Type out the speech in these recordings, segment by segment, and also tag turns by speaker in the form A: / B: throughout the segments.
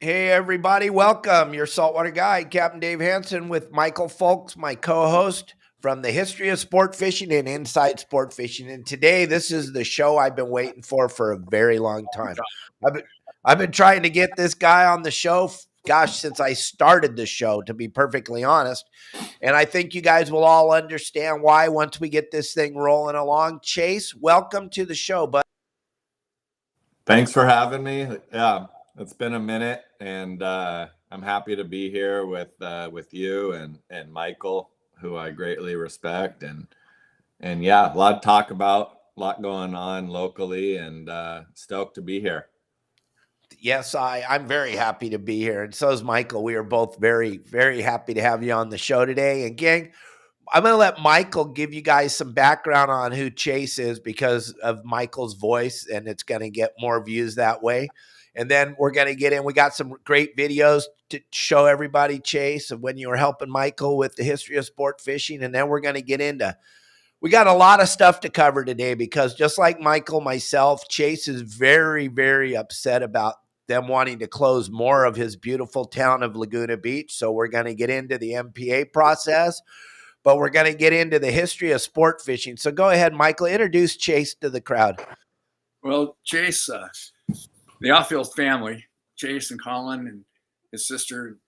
A: Hey, everybody, welcome. Your saltwater guide, Captain Dave Hansen, with Michael Folks, my co host from the history of sport fishing and inside sport fishing. And today, this is the show I've been waiting for a very long time. I've been, I've been trying to get this guy on the show, gosh, since I started the show, to be perfectly honest. And I think you guys will all understand why once we get this thing rolling along. Chase, welcome to the show, bud.
B: Thanks for having me. Yeah, it's been a minute, and I'm happy to be here with you and Michael, who I greatly respect, and yeah, a lot to talk about, a lot going on locally, and stoked to be here.
A: Yes, I'm very happy to be here. And so is Michael. We are both very, very happy to have you on the show today. And gang, I'm going to let Michael give you guys some background on who Chase is because of Michael's voice, and it's going to get more views that way. And then we're going to get in. We got some great videos to show everybody, Chase, of when you were helping Michael with the history of sport fishing. And then we're going to get into, we got a lot of stuff to cover today because just like Michael, myself, Chase is very, very upset about them wanting to close more of his beautiful town of Laguna Beach. So we're going to get into the MPA process, but we're going to get into the history of sport fishing. So go ahead, Michael, introduce Chase to the crowd.
C: Well, Chase, the Offield family, Chase and Colin and his sister,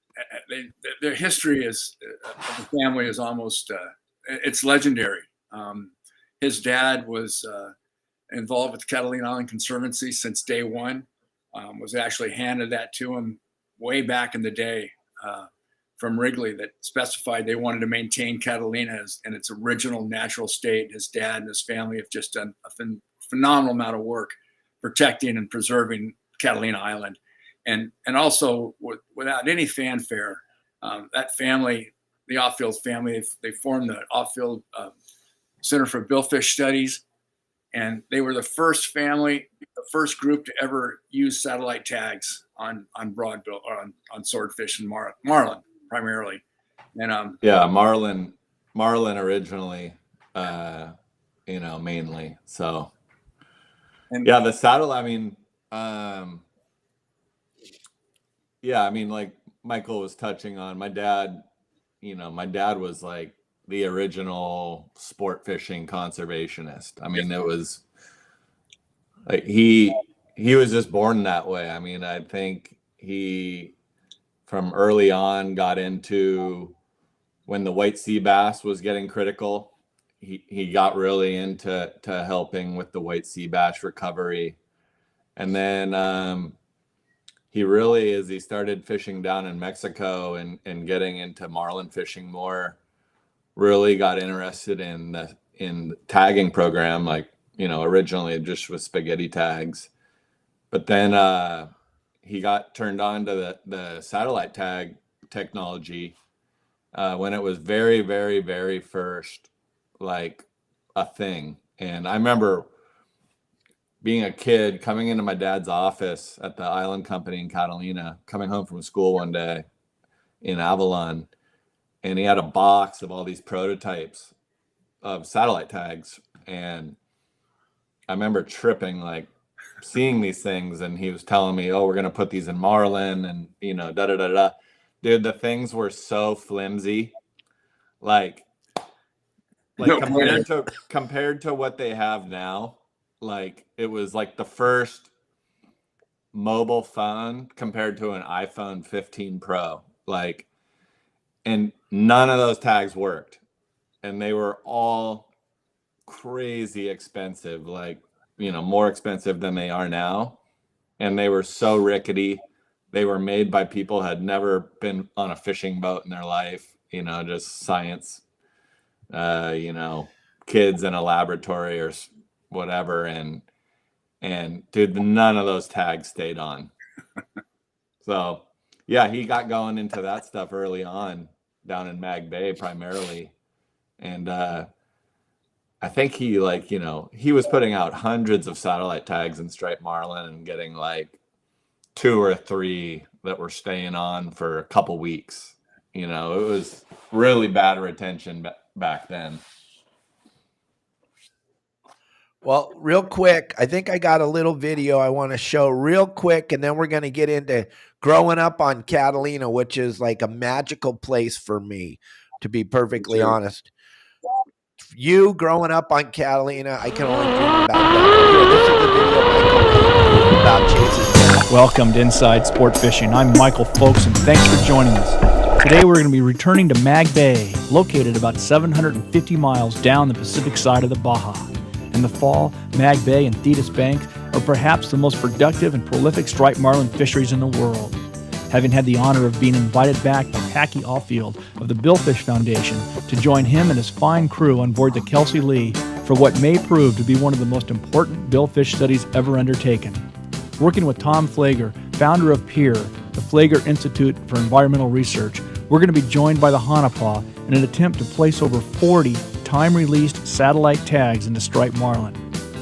C: their history of the family is almost, it's legendary. His dad was involved with the Catalina Island Conservancy since day one. Was actually handed that to him way back in the day from Wrigley that specified they wanted to maintain Catalina in its original natural state. His dad and his family have just done a phenomenal amount of work protecting and preserving Catalina Island. And also without any fanfare, that family, the Offield family, they formed the Offield Center for Billfish Studies. And they were the first family, the first group to ever use satellite tags on broadbill or on swordfish and marlin primarily. And
B: yeah, marlin originally, mainly. So yeah, the satellite. Like Michael was touching on, my dad was like the original sport fishing conservationist. It was like he was just born that way. I think he from early on got into when the white sea bass was getting critical. He got really into helping with the white sea bass recovery. And then he really, as he started fishing down in Mexico and getting into marlin fishing more, really got interested in the tagging program, originally just with spaghetti tags. But then he got turned on to the satellite tag technology when it was very, very, very first, like a thing. And I remember being a kid coming into my dad's office at the island company in Catalina, coming home from school one day in Avalon, and he had a box of all these prototypes of satellite tags. And I remember tripping, like seeing these things, and he was telling me, oh, we're going to put these in marlin and, da-da-da-da. Dude, the things were so flimsy. Like compared to what they have now, like it was like the first mobile phone compared to an iPhone 15 Pro. And none of those tags worked, and they were all crazy expensive, more expensive than they are now. And they were so rickety. They were made by people who had never been on a fishing boat in their life, just science, kids in a laboratory or whatever. And dude, none of those tags stayed on. So yeah, he got going into that stuff early on down in Mag Bay primarily. And I think he he was putting out hundreds of satellite tags in striped marlin and getting like 2 or 3 that were staying on for a couple weeks. It was really bad retention back then.
A: Well, real quick, I think I got a little video I want to show real quick, and then we're going to get into growing up on Catalina, which is like a magical place for me, to be perfectly honest. You growing up on Catalina, I can only dream about that. Here, this is the video Michael made about Chase's.
D: Welcome to Inside Sport Fishing. I'm Michael Folks, and thanks for joining us. Today we're going to be returning to Mag Bay, located about 750 miles down the Pacific side of the Baja. In the fall, Mag Bay and Thetis Banks are perhaps the most productive and prolific striped marlin fisheries in the world. Having had the honor of being invited back by Packy Offield of the Billfish Foundation to join him and his fine crew on board the Kelsey Lee for what may prove to be one of the most important billfish studies ever undertaken. Working with Tom Flager, founder of PEER, the Flager Institute for Environmental Research, we're going to be joined by the Hanapaw in an attempt to place over 40 time-released satellite tags into striped marlin.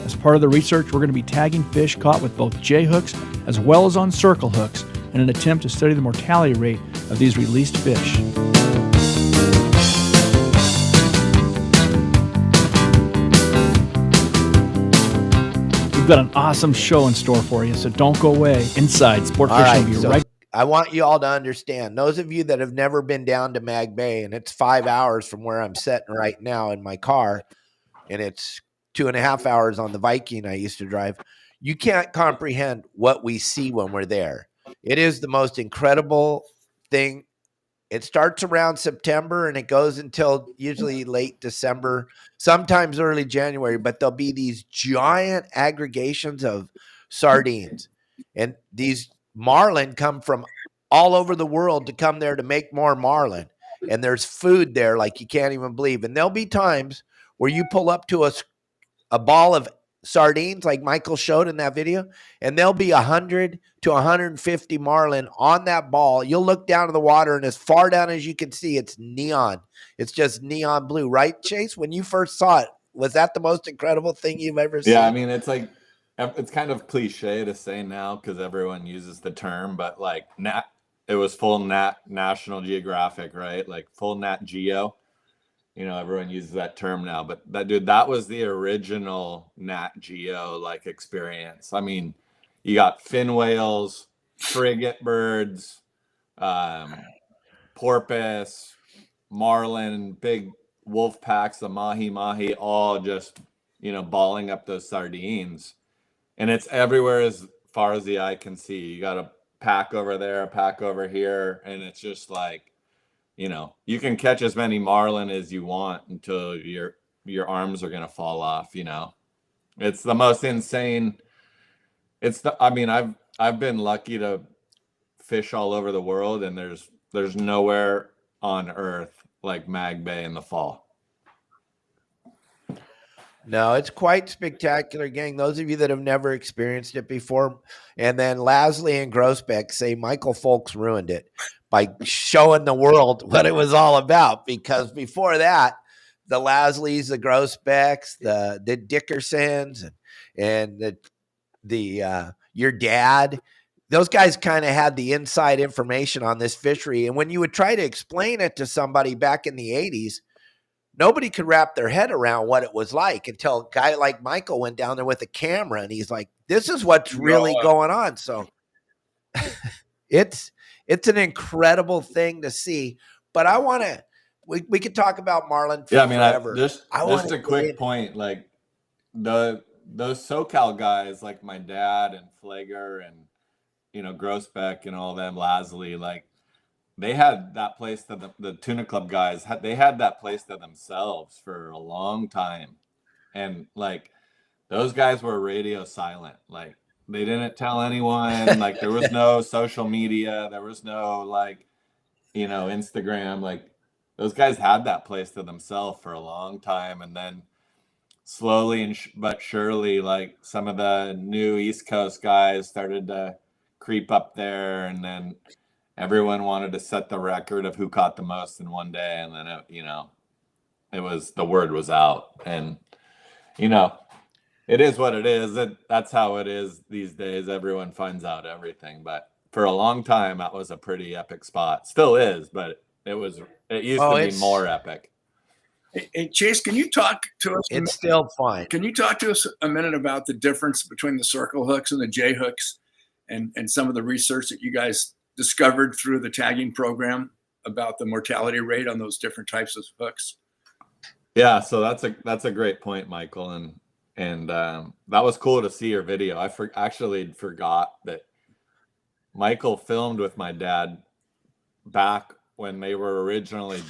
D: As part of the research, we're going to be tagging fish caught with both J-hooks as well as on circle hooks in an attempt to study the mortality rate of these released fish. We've got an awesome show in store for you, so don't go away. Inside Sport Fishing will be right.
A: I want you all to understand, those of you that have never been down to Mag Bay, and it's 5 hours from where I'm sitting right now in my car, and it's 2.5 hours on the Viking I used to drive, you can't comprehend what we see when we're there. It is the most incredible thing. It starts around September and it goes until usually late December, sometimes early January, but there'll be these giant aggregations of sardines. And these marlin come from all over the world to come there to make more marlin. And there's food there like you can't even believe. And there'll be times where you pull up to a ball of sardines like Michael showed in that video, and there'll be 100 to 150 marlin on that ball. You'll look down to the water, and as far down as you can see, it's neon. It's just neon blue, right, Chase? When you first saw it, was that the most incredible thing you've ever seen?
B: Yeah, I mean, it's like, it's kind of cliche to say now because everyone uses the term, but like it was full National Geographic, right? Like full Nat Geo. You know, everyone uses that term now, but that was the original Nat Geo like experience. I mean, you got fin whales, frigate birds, porpoise, marlin, big wolf packs, the mahi, all just, you know, balling up those sardines. And it's everywhere as far as the eye can see. You got a pack over there, a pack over here, and it's just like, you know, you can catch as many marlin as you want until your arms are going to fall off, you know. It's the most insane. I mean, I've been lucky to fish all over the world, and there's nowhere on earth like Mag Bay in the fall.
A: No, it's quite spectacular, gang. Those of you that have never experienced it before, and then Lasley and Grossbeck say Michael Folks ruined it by showing the world what it was all about. Because before that, the Lasleys, the Grossbecks, the Dickersons, and your dad, those guys kind of had the inside information on this fishery. And when you would try to explain it to somebody back in the 80s, nobody could wrap their head around what it was like until a guy like Michael went down there with a camera and he's like, this is what's really going on. So it's an incredible thing to see. But I want to, we could talk about marlin forever.
B: Just a quick point, like those SoCal guys, like my dad and Flager and, you know, Grossbeck and all them, Lasley, like, they had that place to the Tuna Club guys. They had that place to themselves for a long time, and like those guys were radio silent. Like they didn't tell anyone. Like there was no social media. There was no like, you know, Instagram. Like those guys had that place to themselves for a long time, and then slowly but surely, like some of the new East Coast guys started to creep up there, and then everyone wanted to set the record of who caught the most in one day. And then, the word was out, and, you know, it is what it is. That's how it is these days. Everyone finds out everything. But for a long time, that was a pretty epic spot. Still is, but it used to be more epic.
C: Hey, Chase, can you talk to us?
A: It's still fine.
C: Can you talk to us a minute about the difference between the circle hooks and the J hooks and some of the research that you guys discovered through the tagging program about the mortality rate on those different types of hooks?
B: Yeah, so that's a great point, Michael, and that was cool to see your video. I actually forgot that Michael filmed with my dad back when they were originally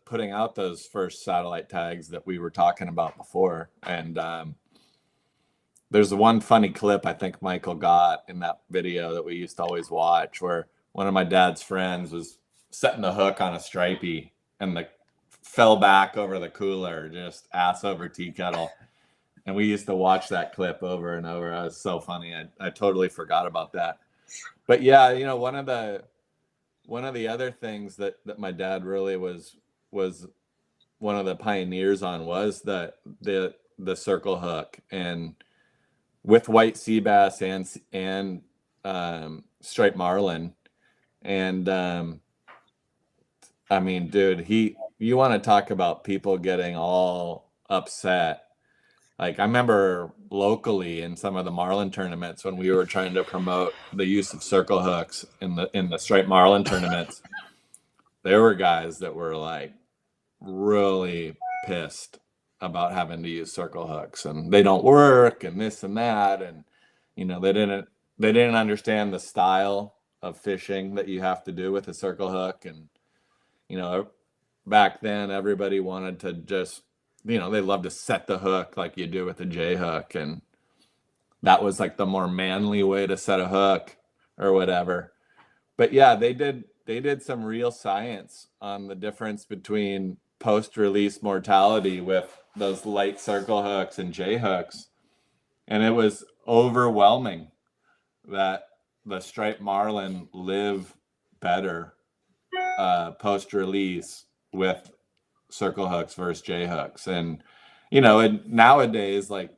B: putting out those first satellite tags that we were talking about before. And there's one funny clip I think Michael got in that video that we used to always watch, where one of my dad's friends was setting the hook on a stripey and fell back over the cooler, just ass over tea kettle. And we used to watch that clip over and over. It was so funny. I totally forgot about that. But yeah, you know, one of the other things that my dad really was one of the pioneers on was the circle hook, and with white sea bass and striped marlin. And I mean, dude, you want to talk about people getting all upset. Like, I remember locally in some of the marlin tournaments when we were trying to promote the use of circle hooks in the striped marlin tournaments, there were guys that were like really pissed about having to use circle hooks, and they don't work and this and that, and you know, they didn't understand the style of fishing that you have to do with a circle hook. And you know, back then everybody wanted to just, you know, they love to set the hook like you do with a J hook, and that was like the more manly way to set a hook or whatever. But yeah, they did some real science on the difference between post-release mortality with those light circle hooks and J hooks, and it was overwhelming that the striped marlin live better post-release with circle hooks versus J hooks. And you know, and nowadays, like,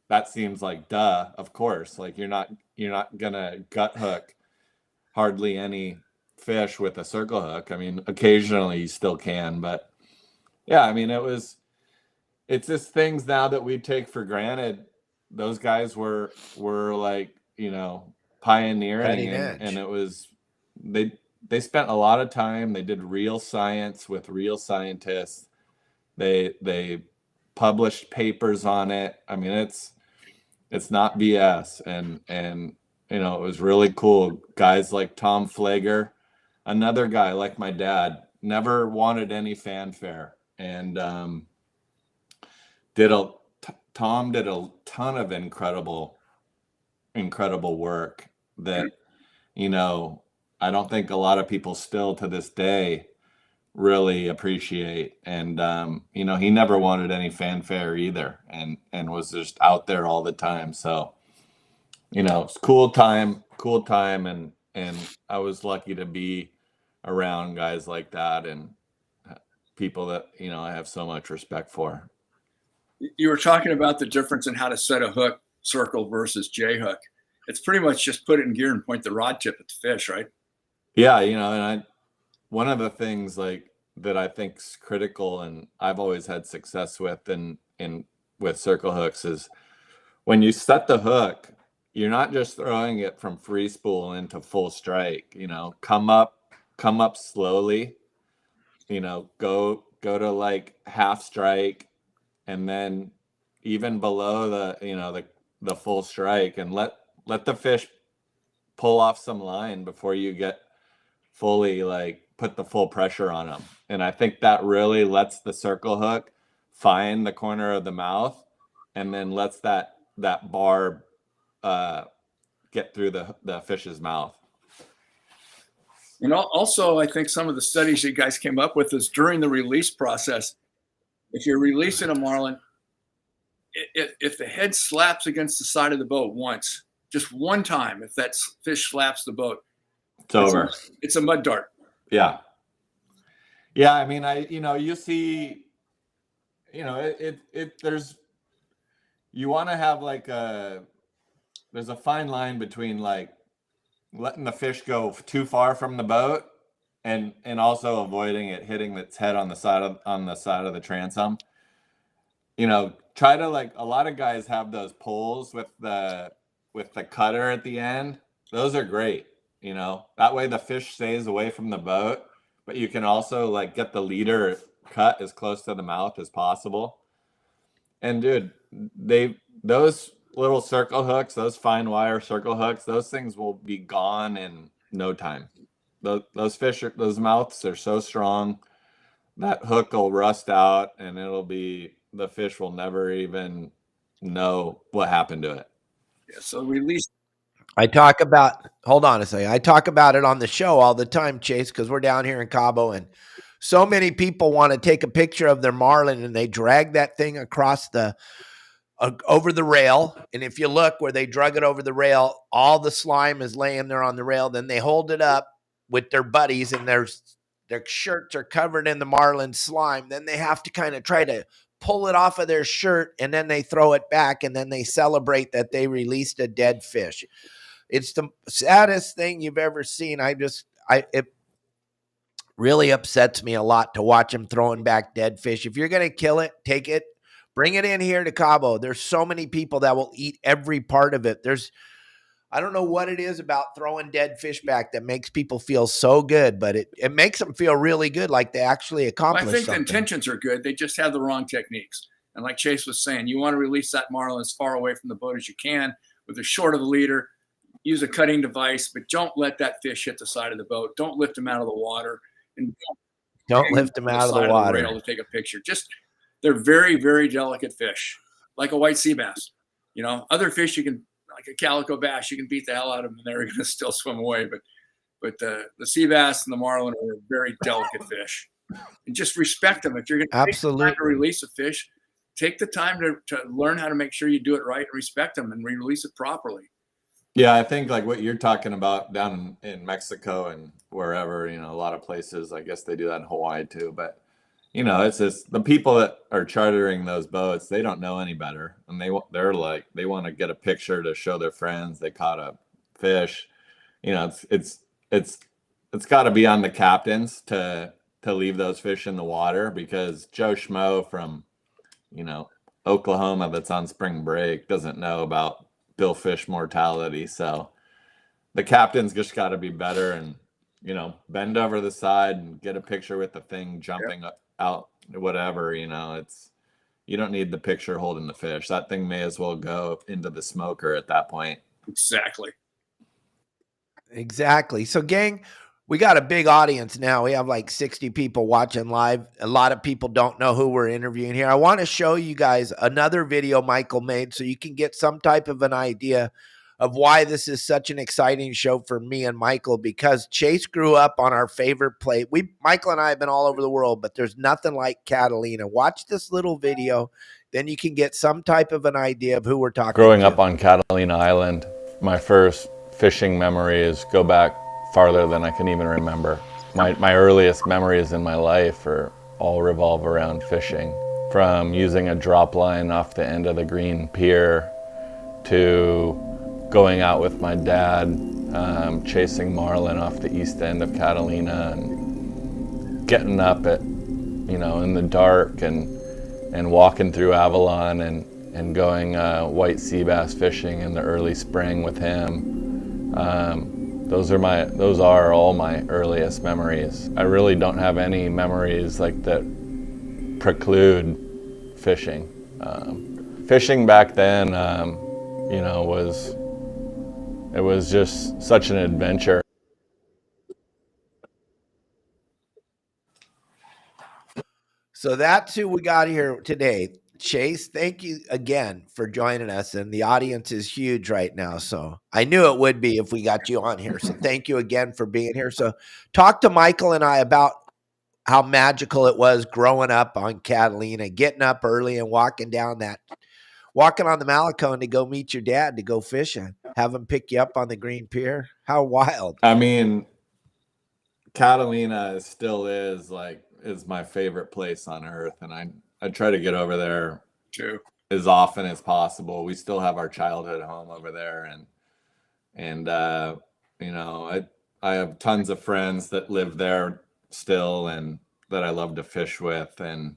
B: that seems like duh, of course. Like, you're not gonna gut hook hardly any fish with a circle hook. I mean, occasionally you still can, but yeah, I mean, it's just things now that we take for granted. Those guys were like, you know, pioneering, and it was, they spent a lot of time. They did real science with real scientists. They published papers on it. I mean, it's not BS. And you know, it was really cool. Guys like Tom Flager, another guy like my dad, never wanted any fanfare, and Tom did a ton of incredible work that, you know, I don't think a lot of people still to this day really appreciate. And you know, he never wanted any fanfare either, and was just out there all the time. So, you know, it's cool time, and I was lucky to be around guys like that and people that, you know, I have so much respect for.
C: You were talking about the difference in how to set a hook, circle versus J hook. It's pretty much just put it in gear and point the rod tip at the fish, right?
B: Yeah, you know, and one of the things like that I think is critical, and I've always had success with with circle hooks, is when you set the hook, you're not just throwing it from free spool into full strike. You know, come up slowly. You know, go to like half strike, and then even below the, you know, the full strike, and let the fish pull off some line before you get fully, like, put the full pressure on them. And I think that really lets the circle hook find the corner of the mouth, and then lets that barb get through the fish's mouth.
C: And also, I think some of the studies you guys came up with is during the release process, if you're releasing a marlin, if the head slaps against the side of the boat once, just one time, if that fish slaps the boat,
B: it's over.
C: It's a mud dart.
B: Yeah. Yeah. I mean, you know, you see, you know, there's, you want to have like there's a fine line between like letting the fish go too far from the boat and also avoiding it hitting its head on the side of the transom. You know, try to, like, a lot of guys have those poles with the cutter at the end. Those are great. you know, that way the fish stays away from the boat, but you can also like get the leader cut as close to the mouth as possible. And dude, those little circle hooks, those fine wire circle hooks, those things will be gone in no time. Those fish, those mouths are so strong that hook will rust out, and the fish will never even know what happened to it.
C: Yeah, so release.
A: Hold on a second. I talk about it on the show all the time, Chase, because we're down here in Cabo, and so many people want to take a picture of their marlin, and they drag that thing across over the rail. And if you look where they drug it over the rail, all the slime is laying there on the rail. Then they hold it up with their buddies, and their shirts are covered in the marlin slime. Then they have to kind of try to pull it off of their shirt, and then they throw it back, and then they celebrate that they released a dead fish. It's the saddest thing you've ever seen. It really upsets me a lot to watch them throwing back dead fish. If you're going to kill it, take it, bring it in here to Cabo. There's so many people that will eat every part of it. I don't know what it is about throwing dead fish back that makes people feel so good, but it makes them feel really good, like they actually accomplished something.
C: I think the intentions are good. They just have the wrong techniques. And like Chase was saying, you want to release that marlin as far away from the boat as you can with the short of the leader. Use a cutting device, but don't let that fish hit the side of the boat. Don't lift him out of the water, and
A: don't lift him out of the water.
C: Rail to take a picture. They're very, very delicate fish, like a white sea bass. You know, other fish you can, like a calico bass, you can beat the hell out of them, and they're going to still swim away. But the sea bass and the marlin are very delicate fish, and just respect them. If you're going to take the time to release a fish, take the time to learn how to make sure you do it right and respect them and release it properly.
B: Yeah, I think like what you're talking about down in Mexico and wherever, you know, a lot of places, I guess they do that in Hawaii too. But, you know, it's just the people that are chartering those boats, they don't know any better. And they're like, they want to get a picture to show their friends they caught a fish. You know, it's got to be on the captains to leave those fish in the water, because Joe Schmo from, you know, Oklahoma that's on spring break doesn't know about billfish mortality. So the captain's just got to be better and, you know, bend over the side and get a picture with the thing jumping out, whatever. You know, you don't need the picture holding the fish. That thing may as well go into the smoker at that point.
A: Exactly. So gang, we got a big audience now. We have like 60 people watching live. A lot of people don't know who we're interviewing here. I want to show you guys another video Michael made so you can get some type of an idea of why this is such an exciting show for me and Michael, because Chase grew up on our favorite plate. Michael and I have been all over the world, but there's nothing like Catalina. Watch this little video, then you can get some type of an idea of who we're talking about.
B: Growing up on Catalina Island, my first fishing memories go back farther than I can even remember. My earliest memories in my life all revolve around fishing. From using a drop line off the end of the green pier to going out with my dad, chasing marlin off the east end of Catalina and getting up at, you know, in the dark and walking through Avalon and going white sea bass fishing in the early spring with him. Those are all my earliest memories. I really don't have any memories like that preclude fishing. Fishing back then, you know, it was just such an adventure.
A: So that's who we got here today. Chase, thank you again for joining us. And the audience is huge right now. So I knew it would be if we got you on here. So thank you again for being here. So talk to Michael and I about how magical it was growing up on Catalina, getting up early and walking on the Malecone to go meet your dad, to go fishing, have him pick you up on the green pier. How wild.
B: I mean, Catalina still is my favorite place on earth. And I try to get over there
C: too
B: as often as possible. We still have our childhood home over there, and you know, I have tons of friends that live there still and that I love to fish with. And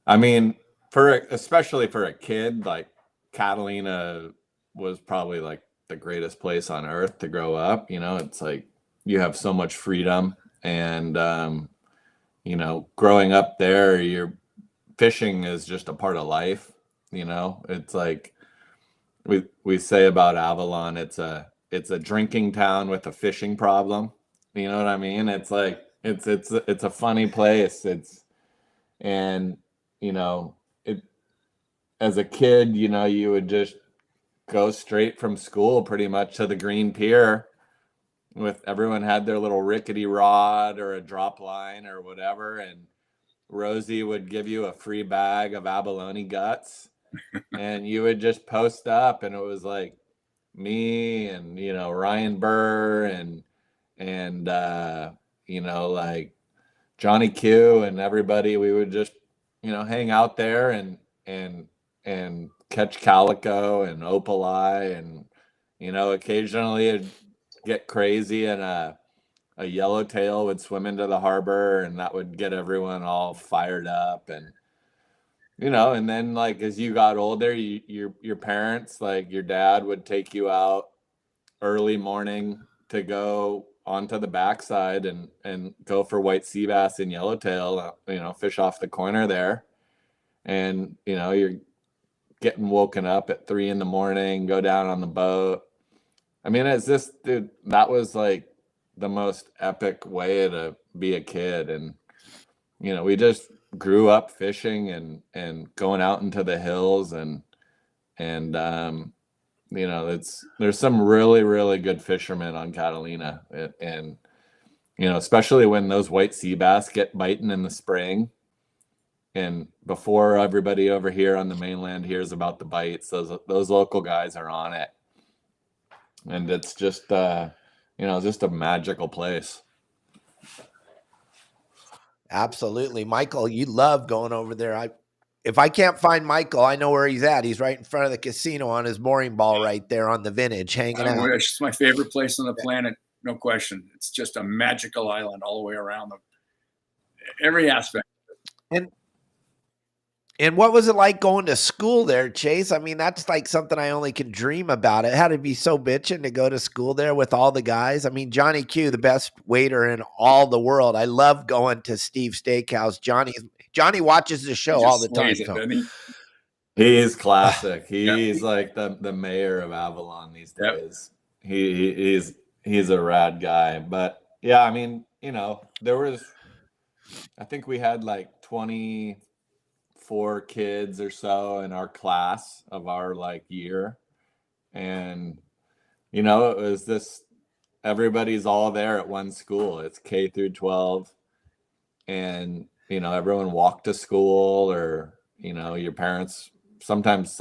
B: I mean, especially for a kid, like Catalina was probably like the greatest place on earth to grow up. You know, it's like you have so much freedom, and you know, growing up there, your fishing is just a part of life. You know, it's like we say about Avalon, it's a drinking town with a fishing problem. You know what I mean? It's like it's a funny place. And you know, it as a kid, you know, you would just go straight from school pretty much to the Green Pier, with everyone had their little rickety rod or a drop line or whatever, and Rosie would give you a free bag of abalone guts, and you would just post up, and it was like me and, you know, Ryan Burr and you know, like Johnny Q and everybody. We would just, you know, hang out there and catch calico and opali, and, you know, occasionally it'd get crazy, and a yellowtail would swim into the harbor, and that would get everyone all fired up. And, you know, and then, like, as you got older, your parents, like your dad, would take you out early morning to go onto the backside and go for white sea bass and yellowtail, you know, fish off the corner there. And, you know, you're getting woken up at 3 a.m, go down on the boat. I mean, it's just, dude, that was like the most epic way to be a kid. And, you know, we just grew up fishing and going out into the hills, and you know, there's some really, really good fishermen on Catalina, and, you know, especially when those white sea bass get biting in the spring, and before everybody over here on the mainland hears about the bites, those local guys are on it, and it's just you know, just a magical place.
A: Absolutely. Michael, you love going over there. If I can't find Michael, I know where he's at. He's right in front of the casino on his mooring ball right there on the Vintage, hanging out.
C: It's my favorite place on the planet, no question. It's just a magical island all the way around every aspect.
A: And what was it like going to school there, Chase? I mean, that's like something I only can dream about. It had to be so bitching to go to school there with all the guys. I mean, Johnny Q, the best waiter in all the world. I love going to Steve's Steakhouse. Johnny watches the show all the time.
B: He is classic. He's like the mayor of Avalon these days. Yep. He's a rad guy. But yeah, I mean, you know, I think we had like 24 kids or so in our class of our like year. And, you know, it was everybody's all there at one school. It's K through 12. And, you know, everyone walked to school, or, you know, your parents, sometimes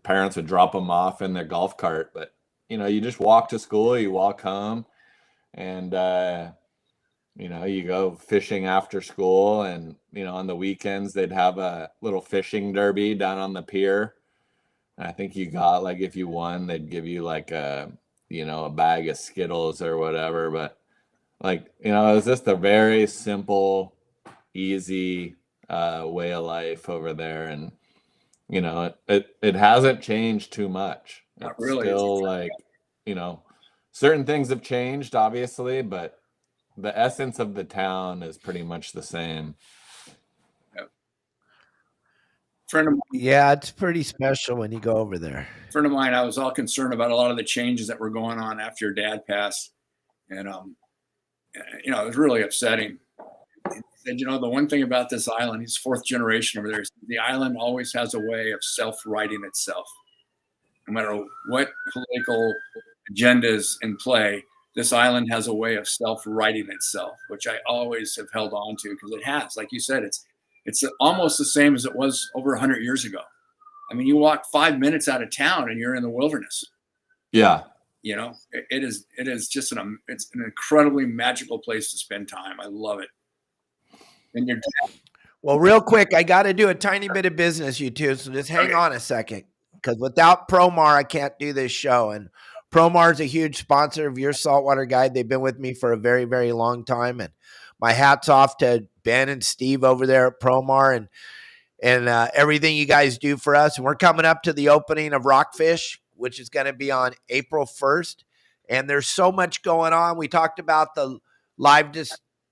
B: parents would drop them off in their golf cart, but, you know, you just walk to school, you walk home, and, you know, you go fishing after school. And, you know, on the weekends, they'd have a little fishing derby down on the pier. And I think you got, like, if you won, they'd give you like a bag of Skittles or whatever. But, like, you know, it was just a very simple, easy way of life over there. And, you know, it hasn't changed too much.
C: Not really.
B: Still, like, you know, certain things have changed, obviously, but the essence of the town is pretty much the same.
C: Yep. Friend of mine,
A: yeah, it's pretty special when you go over there.
C: Friend of mine, I was all concerned about a lot of the changes that were going on after your dad passed, and you know, it was really upsetting. He said, you know, the one thing about this island, he's 4th generation over there, the island always has a way of self-righting itself. No matter what political agenda is in play, this island has a way of self-righting itself, which I always have held on to, because it has. Like you said, it's almost the same as it was over 100 years ago. I mean, you walk 5 minutes out of town and you're in the wilderness.
B: Yeah.
C: You know, it is just it's an incredibly magical place to spend time. I love it. And
A: well, real quick, I got to do a tiny bit of business, you two. So just hang on a second, because without Promar, I can't do this show. And Promar is a huge sponsor of your Saltwater Guide. They've been with me for a very, very long time. And my hat's off to Ben and Steve over there at Promar and everything you guys do for us. And we're coming up to the opening of Rockfish. which is going to be on April 1st. And there's so much going on. We talked about the live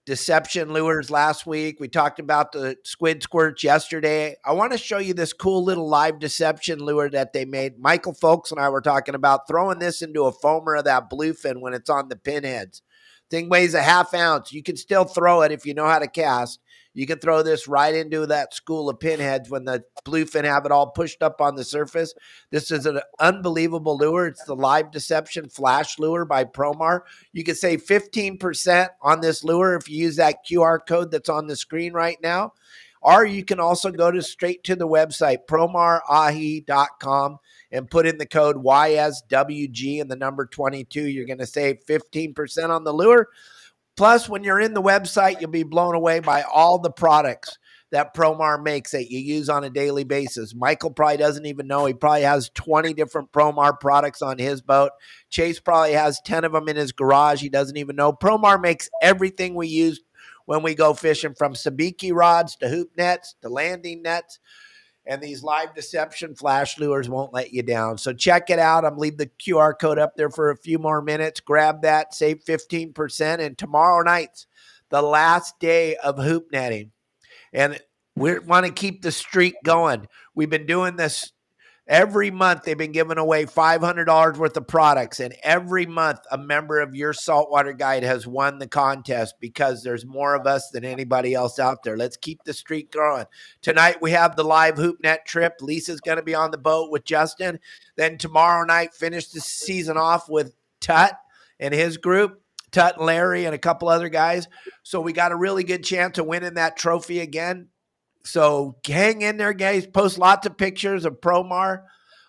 A: deception lures last week. We talked about the squid squirts yesterday. I want to show you this cool little live deception lure that they made. Michael Folks and I were talking about throwing this into a foamer of that bluefin when it's on the pinheads. Thing weighs a ½ ounce. You can still throw it if you know how to cast. You can throw this right into that school of pinheads when the bluefin have it all pushed up on the surface. This is an unbelievable lure. It's the Live Deception Flash Lure by Promar. You can save 15% on this lure if you use that QR code that's on the screen right now. Or you can also go straight to the website, promarahi.com, and put in the code YSWG and the number 22. You're going to save 15% on the lure. Plus, when you're in the website, you'll be blown away by all the products that Promar makes that you use on a daily basis. Michael probably doesn't even know. He probably has 20 different Promar products on his boat. Chase probably has 10 of them in his garage. He doesn't even know. Promar makes everything we use when we go fishing, from sabiki rods to hoop nets to landing nets. And these live deception flash lures won't let you down. So check it out. I'm leaving the QR code up there for a few more minutes. Grab that, save 15%. And tomorrow night's the last day of hoop netting. And we want to keep the streak going. We've been doing this every month. They've been giving away $500 worth of products. And every month, a member of your Saltwater Guide has won the contest because there's more of us than anybody else out there. Let's keep the streak going. Tonight, we have the live hoop net trip. Lisa's going to be on the boat with Justin. Then tomorrow night, finish the season off with Tut and his group. Tut and Larry and a couple other guys. So we got a really good chance of winning that trophy again. So hang in there, guys. Post lots of pictures of Promar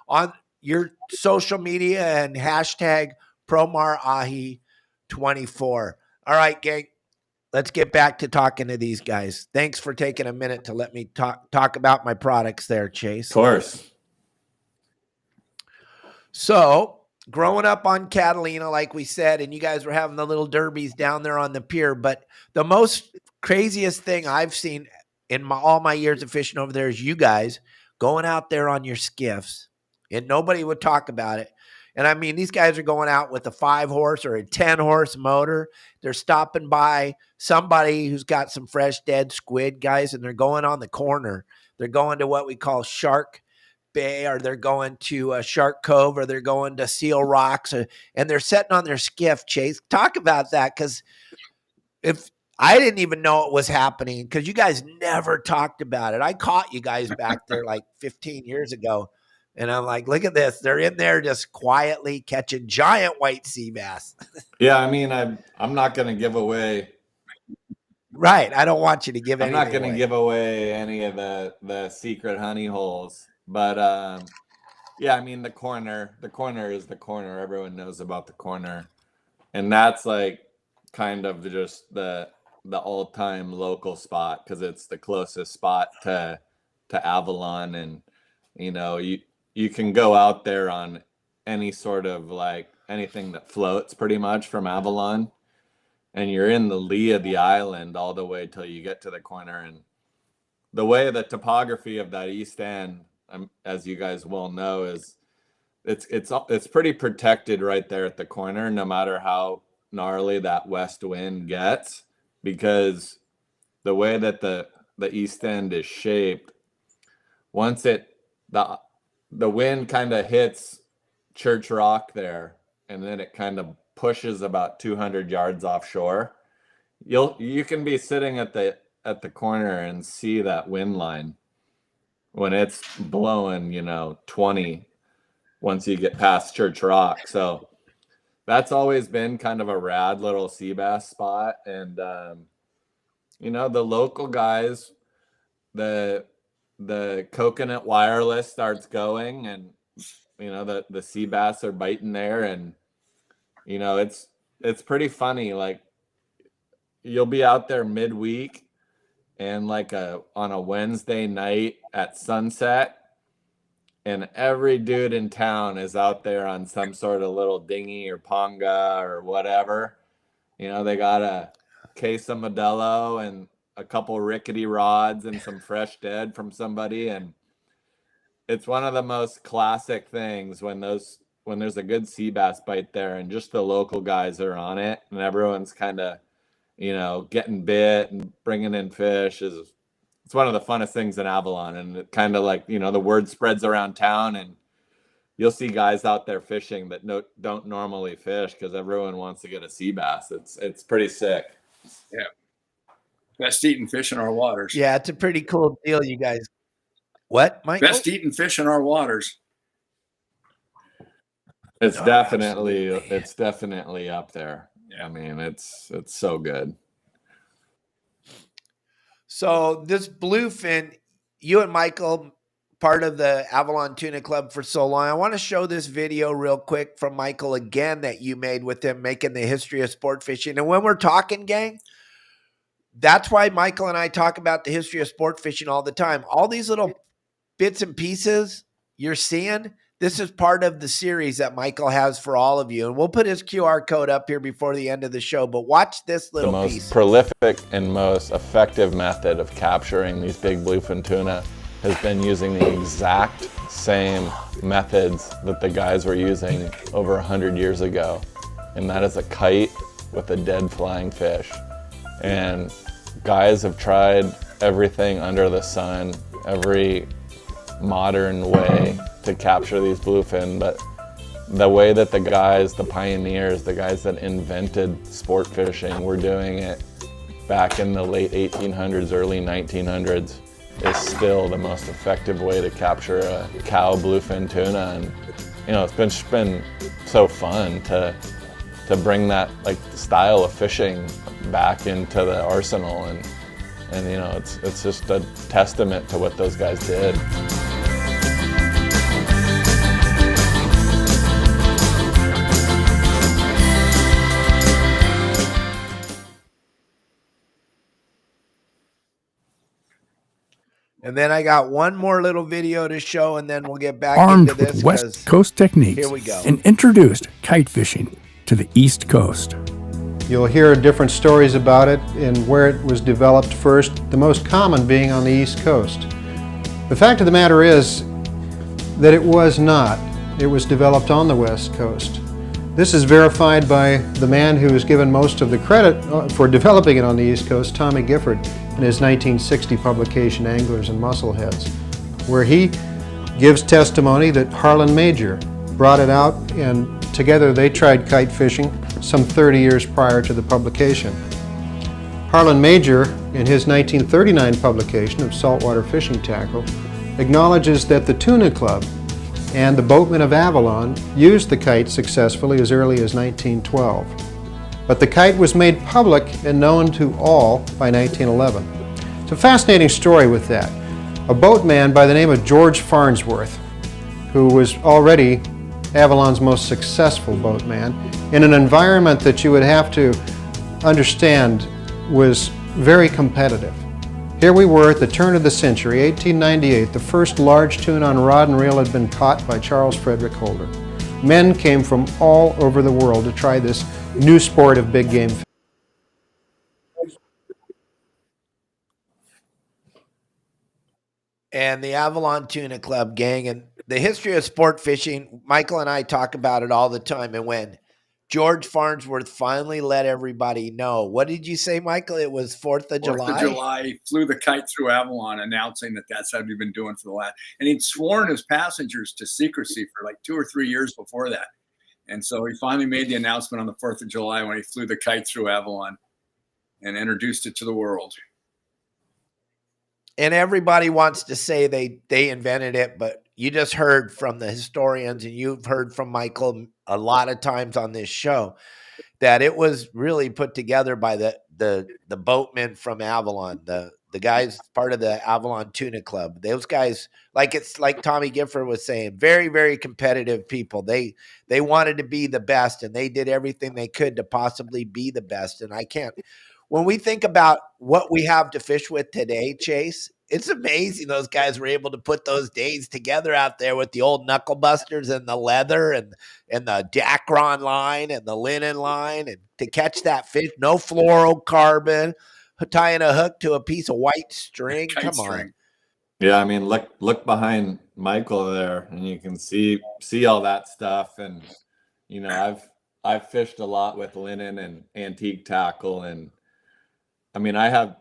A: on your social media and hashtag Promar Ahi 24. All right, gang. Let's get back to talking to these guys. Thanks for taking a minute to let me talk about my products there, Chase.
B: Of course.
A: So growing up on Catalina, like we said, and you guys were having the little derbies down there on the pier, but the most craziest thing I've seen in all my years of fishing over there is you guys going out there on your skiffs, and nobody would talk about it. And I mean, these guys are going out with a 5-horse or a 10-horse motor. They're stopping by somebody who's got some fresh dead squid, guys, and they're going on the corner. They're going to what we call Shark Bay, or they're going to Shark Cove, or they're going to Seal Rocks, and they're sitting on their skiff. Chase, talk about that, because if I didn't even know it was happening, because you guys never talked about it. I caught you guys back there like 15 years ago, and I'm like, look at this. They're in there just quietly catching giant white sea bass.
B: Yeah, I mean, I'm not going to give away.
A: Right. I don't want you to give
B: I'm
A: anything
B: not going to
A: away.
B: give away any of the secret honey holes. But yeah, I mean, the corner is the corner. Everyone knows about the corner. And that's like kind of just the all-time local spot, because it's the closest spot to Avalon. And you know, you can go out there on any sort of like anything that floats pretty much from Avalon, and you're in the lee of the island all the way till you get to the corner. And the way the topography of that east end, as you guys well know, is it's pretty protected right there at the corner, no matter how gnarly that west wind gets, because the way that the east end is shaped, once the wind kind of hits Church Rock there, and then it kind of pushes about 200 yards offshore, you can be sitting at the corner and see that wind line when it's blowing, 20 once you get past Church Rock. So that's always been kind of a rad little sea bass spot. And the local guys, the coconut wireless starts going, and the sea bass are biting there. And it's pretty funny. Like, you'll be out there midweek, and like on a Wednesday night at sunset, and every dude in town is out there on some sort of little dinghy or ponga or whatever. They got a case of Modelo and a couple rickety rods and some fresh dead from somebody. And it's one of the most classic things when those when there's a good sea bass bite there and just the local guys are on it and everyone's kind of, you know, getting bit and bringing in fish, it's one of the funnest things in Avalon. And it kind of like, you know, the word spreads around town and you'll see guys out there fishing that don't normally fish because everyone wants to get a sea bass. It's pretty sick.
C: Yeah. Best eating fish in our waters.
A: Yeah, it's a pretty cool deal, you guys. What, Michael?
C: Best eating fish in our waters.
B: It's definitely up there. Yeah. I mean, it's so good.
A: So this bluefin, you and Michael, part of the Avalon Tuna Club for so long. I want to show this video real quick from Michael again that you made with him making the history of sport fishing. And when we're talking, gang, that's why Michael and I talk about the history of sport fishing all the time. All these little bits and pieces you're seeing, this is part of the series that Michael has for all of you. And we'll put his QR code up here before the end of the show, but watch this little piece.
B: The most prolific and most effective method of capturing these big bluefin tuna has been using the exact same methods that the guys were using over 100 years ago. And that is a kite with a dead flying fish. And guys have tried everything under the sun, every modern way to capture these bluefin, but the way that the guys, the pioneers, the guys that invented sport fishing were doing it back in the late 1800s, early 1900s is still the most effective way to capture a cow bluefin tuna. And you know, it's been so fun to bring that like style of fishing back into the arsenal, and you know, it's just a testament to what those guys did.
A: And then I got one more little video to show, and then we'll get back
D: Armed
A: into this.
D: with West Coast techniques,
A: here we go.
D: And introduced kite fishing to the East Coast.
E: You'll hear different stories about it and where it was developed first, the most common being on the East Coast. The fact of the matter is that it was not. It was developed on the West Coast. This is verified by the man who is given most of the credit for developing it on the East Coast, Tommy Gifford, in his 1960 publication, Anglers and Muscleheads, where he gives testimony that Harlan Major brought it out, and together they tried kite fishing some 30 years prior to the publication. Harlan Major, in his 1939 publication of Saltwater Fishing Tackle, acknowledges that the Tuna Club and the boatmen of Avalon used the kite successfully as early as 1912. But the kite was made public and known to all by 1911. It's a fascinating story with that. A boatman by the name of George Farnsworth, who was already Avalon's most successful boatman, in an environment that you would have to understand was very competitive. Here we were at the turn of the century, 1898, the first large tuna on rod and reel had been caught by Charles Frederick Holder. Men came from all over the world to try this new sport of big game fishing.
A: And the Avalon Tuna Club, gang, and the history of sport fishing, Michael and I talk about it all the time. And when George Farnsworth finally let everybody know, what did you say, Michael? It was 4th of July?
C: 4th of July, he flew the kite through Avalon announcing that that's how he'd been doing for the last, and he'd sworn his passengers to secrecy for like 2 or 3 years before that. And so he finally made the announcement on the 4th of July when he flew the kite through Avalon and introduced it to the world.
A: And everybody wants to say they invented it, but you just heard from the historians, and you've heard from Michael a lot of times on this show, that it was really put together by the boatmen from Avalon, the guys part of the Avalon Tuna Club. Those guys, like Tommy Gifford was saying, very, very competitive people. They wanted to be the best, and they did everything they could to possibly be the best. And when we think about what we have to fish with today, Chase, it's amazing those guys were able to put those days together out there with the old knuckle busters and the leather and the Dacron line and the linen line, and to catch that fish, no fluorocarbon, tying a hook to a piece of white string. Come on.
B: Yeah, I mean, look behind Michael there, and you can see all that stuff. And you know, I've fished a lot with linen and antique tackle, and I mean, I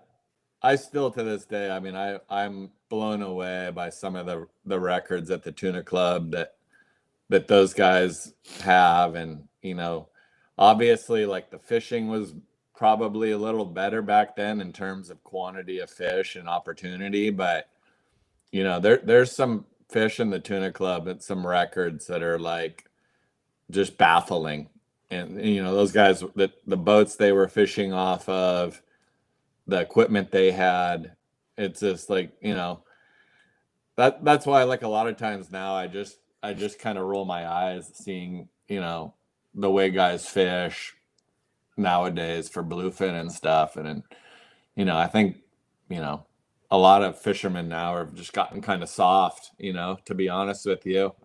B: still to this day, I mean, I'm blown away by some of the records at the Tuna Club that those guys have. And you know, obviously, like the fishing was probably a little better back then in terms of quantity of fish and opportunity, but you know, there's some fish in the Tuna Club and some records that are like just baffling. And you know, those guys, the boats they were fishing off of, the equipment they had, it's just like, you know, that's why like a lot of times now I just kind of roll my eyes seeing, you know, the way guys fish nowadays for bluefin and stuff. And you know, I think, you know, a lot of fishermen now have just gotten kind of soft, you know, to be honest with you.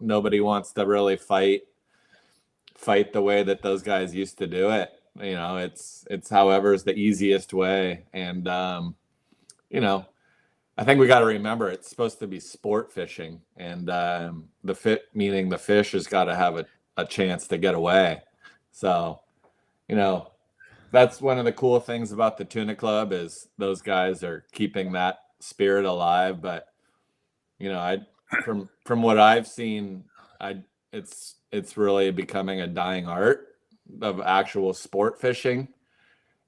B: Nobody wants to really fight the way that those guys used to do it. You know, it's however is the easiest way. And you know, I think we got to remember it's supposed to be sport fishing, and the fit meaning the fish has got to have a chance to get away. So, you know, that's one of the cool things about the Tuna Club is those guys are keeping that spirit alive. But you know, from what I've seen, it's really becoming a dying art of actual sport fishing.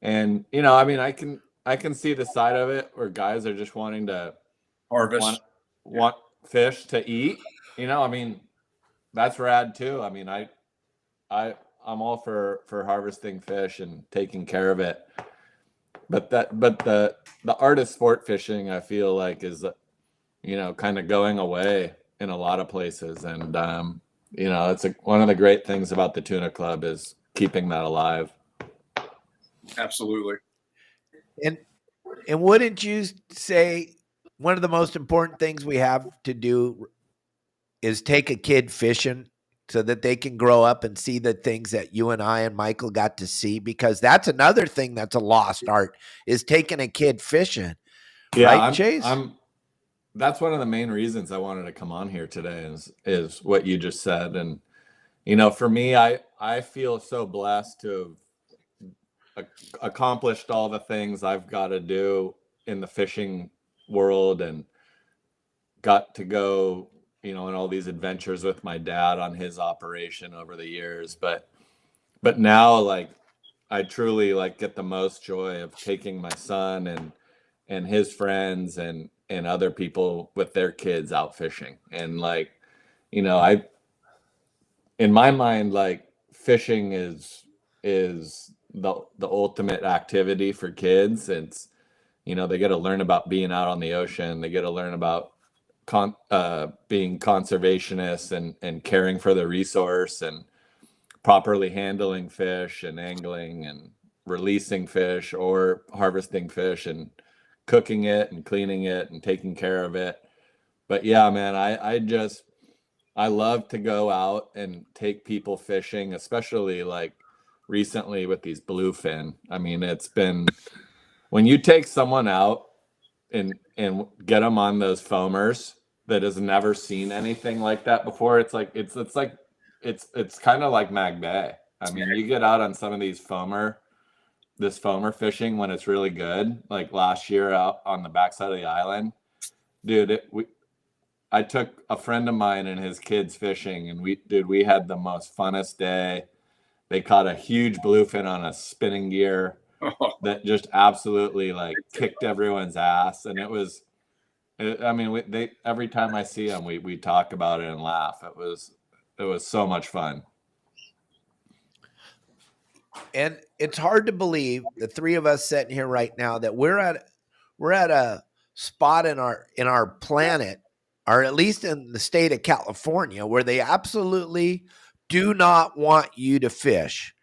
B: And you know, I mean, I can see the side of it where guys are just wanting to
C: Harvest.
B: want fish to eat. You know, I mean, that's rad too. I mean, I'm all for harvesting fish and taking care of it. But the art of sport fishing, I feel like is, you know, kind of going away in a lot of places. And you know, it's one of the great things about the Tuna Club is keeping that alive.
C: Absolutely.
A: And wouldn't you say one of the most important things we have to do is take a kid fishing so that they can grow up and see the things that you and I and Michael got to see? Because that's another thing that's a lost art, is taking a kid fishing.
B: Yeah,
A: right, Chase?
B: That's one of the main reasons I wanted to come on here today is what you just said. And you know, for me, I feel so blessed to have accomplished all the things I've got to do in the fishing world, and got to go, you know, on all these adventures with my dad on his operation over the years. But now, like, I truly like get the most joy of taking my son and his friends and other people with their kids out fishing. And like, you know, in my mind, like fishing is the ultimate activity for kids. It's, you know, they get to learn about being out on the ocean. They get to learn about being conservationists and caring for the resource and properly handling fish and angling and releasing fish or harvesting fish and cooking it and cleaning it and taking care of it. But yeah, man, I love to go out and take people fishing, especially like recently with these bluefin. I mean, it's been, when you take someone out and get them on those foamers that has never seen anything like that before, it's like it's kind of like Mag Bay. I mean, you get out on some of these foamer fishing when it's really good, like last year out on the backside of the island, dude. I took a friend of mine and his kids fishing, and we had the most funnest day. They caught a huge bluefin on a spinning gear that just absolutely like kicked everyone's ass. And it was, I mean, every time I see them, we talk about it and laugh. It was so much fun.
A: And it's hard to believe, the three of us sitting here right now, that we're at a spot in our planet, or at least in the state of California, where they absolutely do not want you to fish,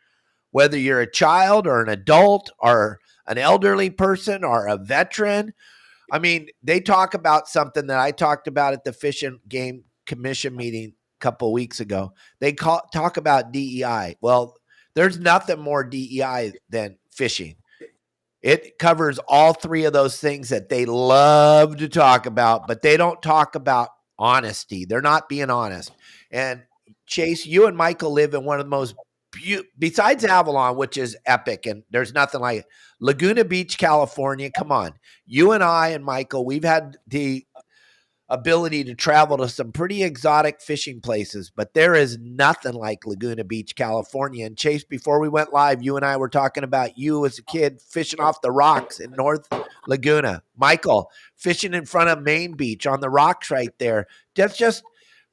A: whether you're a child or an adult or an elderly person or a veteran. I mean, they talk about something that I talked about at the Fish and Game Commission meeting a couple of weeks ago. They talk about DEI. Well, there's nothing more DEI than fishing. It covers all three of those things that they love to talk about, but they don't talk about honesty. They're not being honest. And Chase, you and Michael live in one of the most besides Avalon, which is epic, and there's nothing like it. Laguna Beach, California. Come on. You and I and Michael, we've had the ability to travel to some pretty exotic fishing places, but there is nothing like Laguna Beach, California. And Chase, before we went live, you and I were talking about you as a kid fishing off the rocks in North Laguna. Michael, fishing in front of Main Beach on the rocks right there. That's just,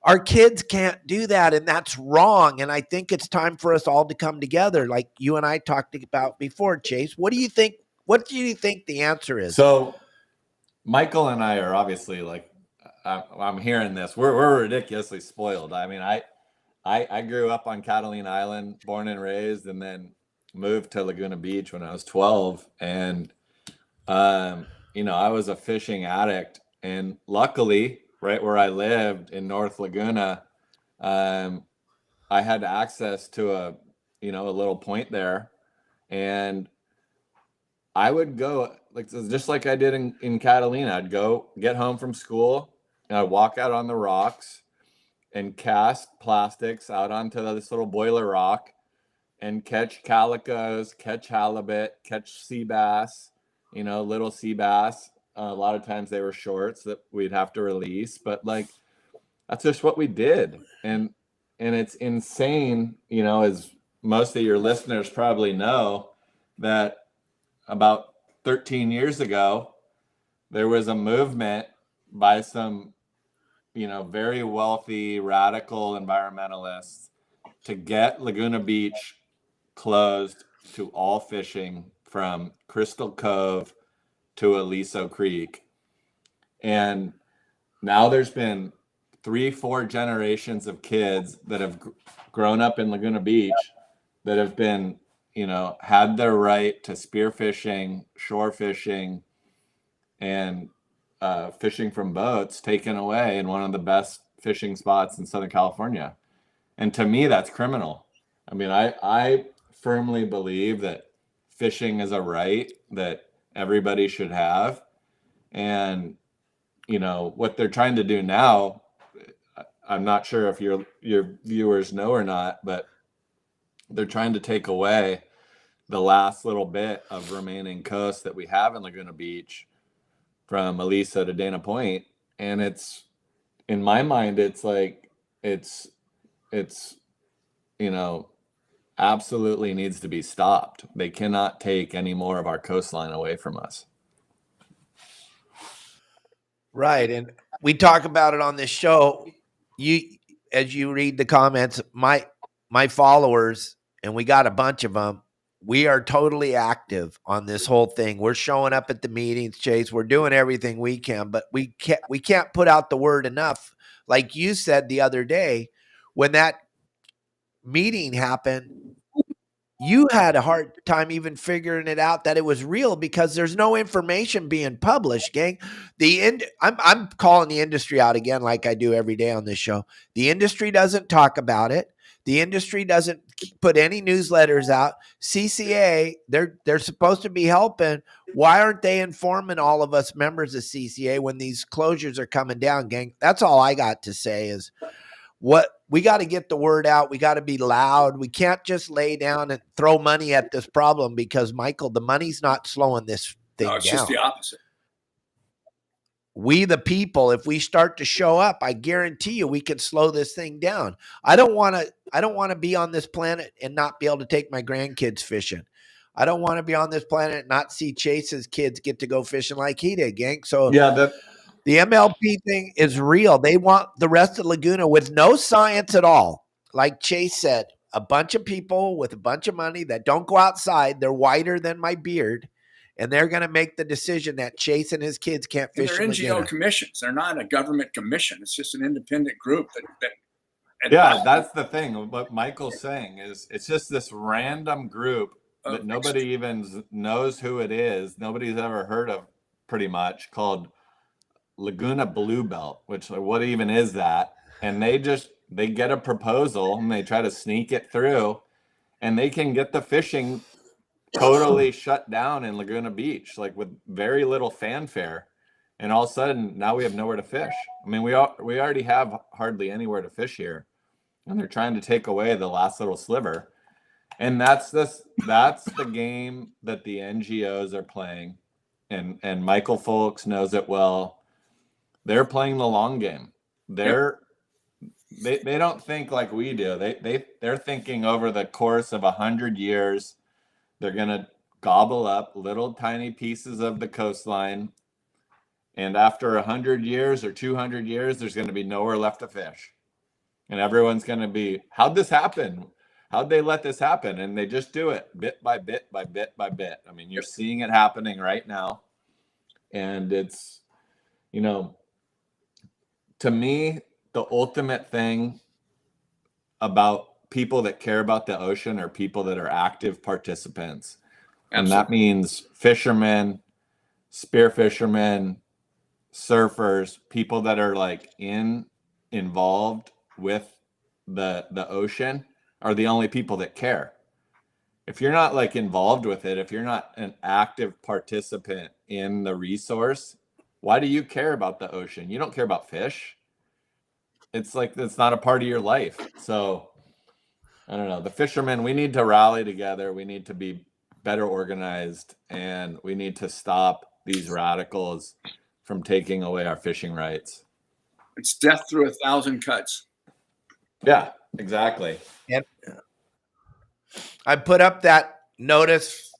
A: our kids can't do that, and that's wrong. And I think it's time for us all to come together, like you and I talked about before. Chase, what do you think? What do you think the answer is?
B: So Michael and I are obviously like, I'm hearing this. We're ridiculously spoiled. I mean, I grew up on Catalina Island, born and raised, and then moved to Laguna Beach when I was 12. And, you know, I was a fishing addict. And luckily, right where I lived in North Laguna, I had access to a little point there. And I would go, like, just like I did in Catalina. I'd go get home from school, and I'd walk out on the rocks and cast plastics out onto this little boiler rock and catch calicos, catch halibut, catch sea bass, little sea bass. A lot of times they were shorts that we'd have to release, but like, that's just what we did. And it's insane, as most of your listeners probably know, that about 13 years ago, there was a movement by some, very wealthy, radical environmentalists to get Laguna Beach closed to all fishing from Crystal Cove to Aliso Creek. And now there's been 3-4 generations of kids that have grown up in Laguna Beach that have been, had their right to spear fishing, shore fishing, and fishing from boats taken away in one of the best fishing spots in Southern California. And to me, that's criminal. I mean, I firmly believe that fishing is a right that everybody should have. And, what they're trying to do now, I'm not sure if your viewers know or not, but they're trying to take away the last little bit of remaining coast that we have in Laguna Beach from Aliso to Dana Point. And it's, in my mind, it's like, it's, absolutely needs to be stopped. They cannot take any more of our coastline away from us.
A: Right. And we talk about it on this show. As you read the comments, my followers, and we got a bunch of them, we are totally active on this whole thing. We're showing up at the meetings, Chase. We're doing everything we can, but we can't put out the word enough. Like you said the other day, when that meeting happened, you had a hard time even figuring it out that it was real because there's no information being published, gang. I'm calling the industry out again, like I do every day on this show. The industry doesn't talk about it. The industry doesn't put any newsletters out. CCA, they're supposed to be helping. Why aren't they informing all of us members of CCA when these closures are coming down, gang? That's all I got to say is what we got to get the word out. We got to be loud. We can't just lay down and throw money at this problem because, Michael, the money's not slowing this thing down.
C: No, it's just the opposite.
A: We, the people, if we start to show up, I guarantee you we can slow this thing down. I don't want to be on this planet and not be able to take my grandkids fishing. I don't want to be on this planet and not see Chase's kids get to go fishing like he did, gang. So yeah, the MLP thing is real. They want the rest of Laguna with no science at all. Like Chase said, a bunch of people with a bunch of money that don't go outside. They're whiter than my beard. And they're going to make the decision that Chase and his kids can't fish.
C: They're NGO commissions. They're not a government commission. It's just an independent group.
B: That's the thing. What Michael's saying is it's just this random group that nobody even knows who it is. Nobody's ever heard of, pretty much, called Laguna Blue Belt, which, what even is that? And they get a proposal and they try to sneak it through, and they can get the fishing totally shut down in Laguna Beach, like with very little fanfare. And all of a sudden, now we have nowhere to fish. I mean, we already have hardly anywhere to fish here, and they're trying to take away the last little sliver. And that's the game that the NGOs are playing, and Michael Folks knows it well. They're playing the long game. They don't think like we do. They're thinking over the course of 100 years, they're gonna gobble up little tiny pieces of the coastline. And after 100 years or 200 years, there's going to be nowhere left to fish. And everyone's going to be, how'd this happen? How'd they let this happen? And they just do it bit by bit by bit by bit. I mean, you're seeing it happening right now. And it's, you know, to me, the ultimate thing about people that care about the ocean are people that are active participants. And that means fishermen, spear fishermen, surfers, people that are like involved with the ocean are the only people that care. If you're not like involved with it, if you're not an active participant in the resource, why do you care about the ocean? You don't care about fish. It's like, it's not a part of your life. So I don't know, the fishermen, we need to rally together. We need to be better organized, and we need to stop these radicals from taking away our fishing rights.
C: It's death through 1,000 cuts.
B: Yeah, exactly.
A: And I put up that notice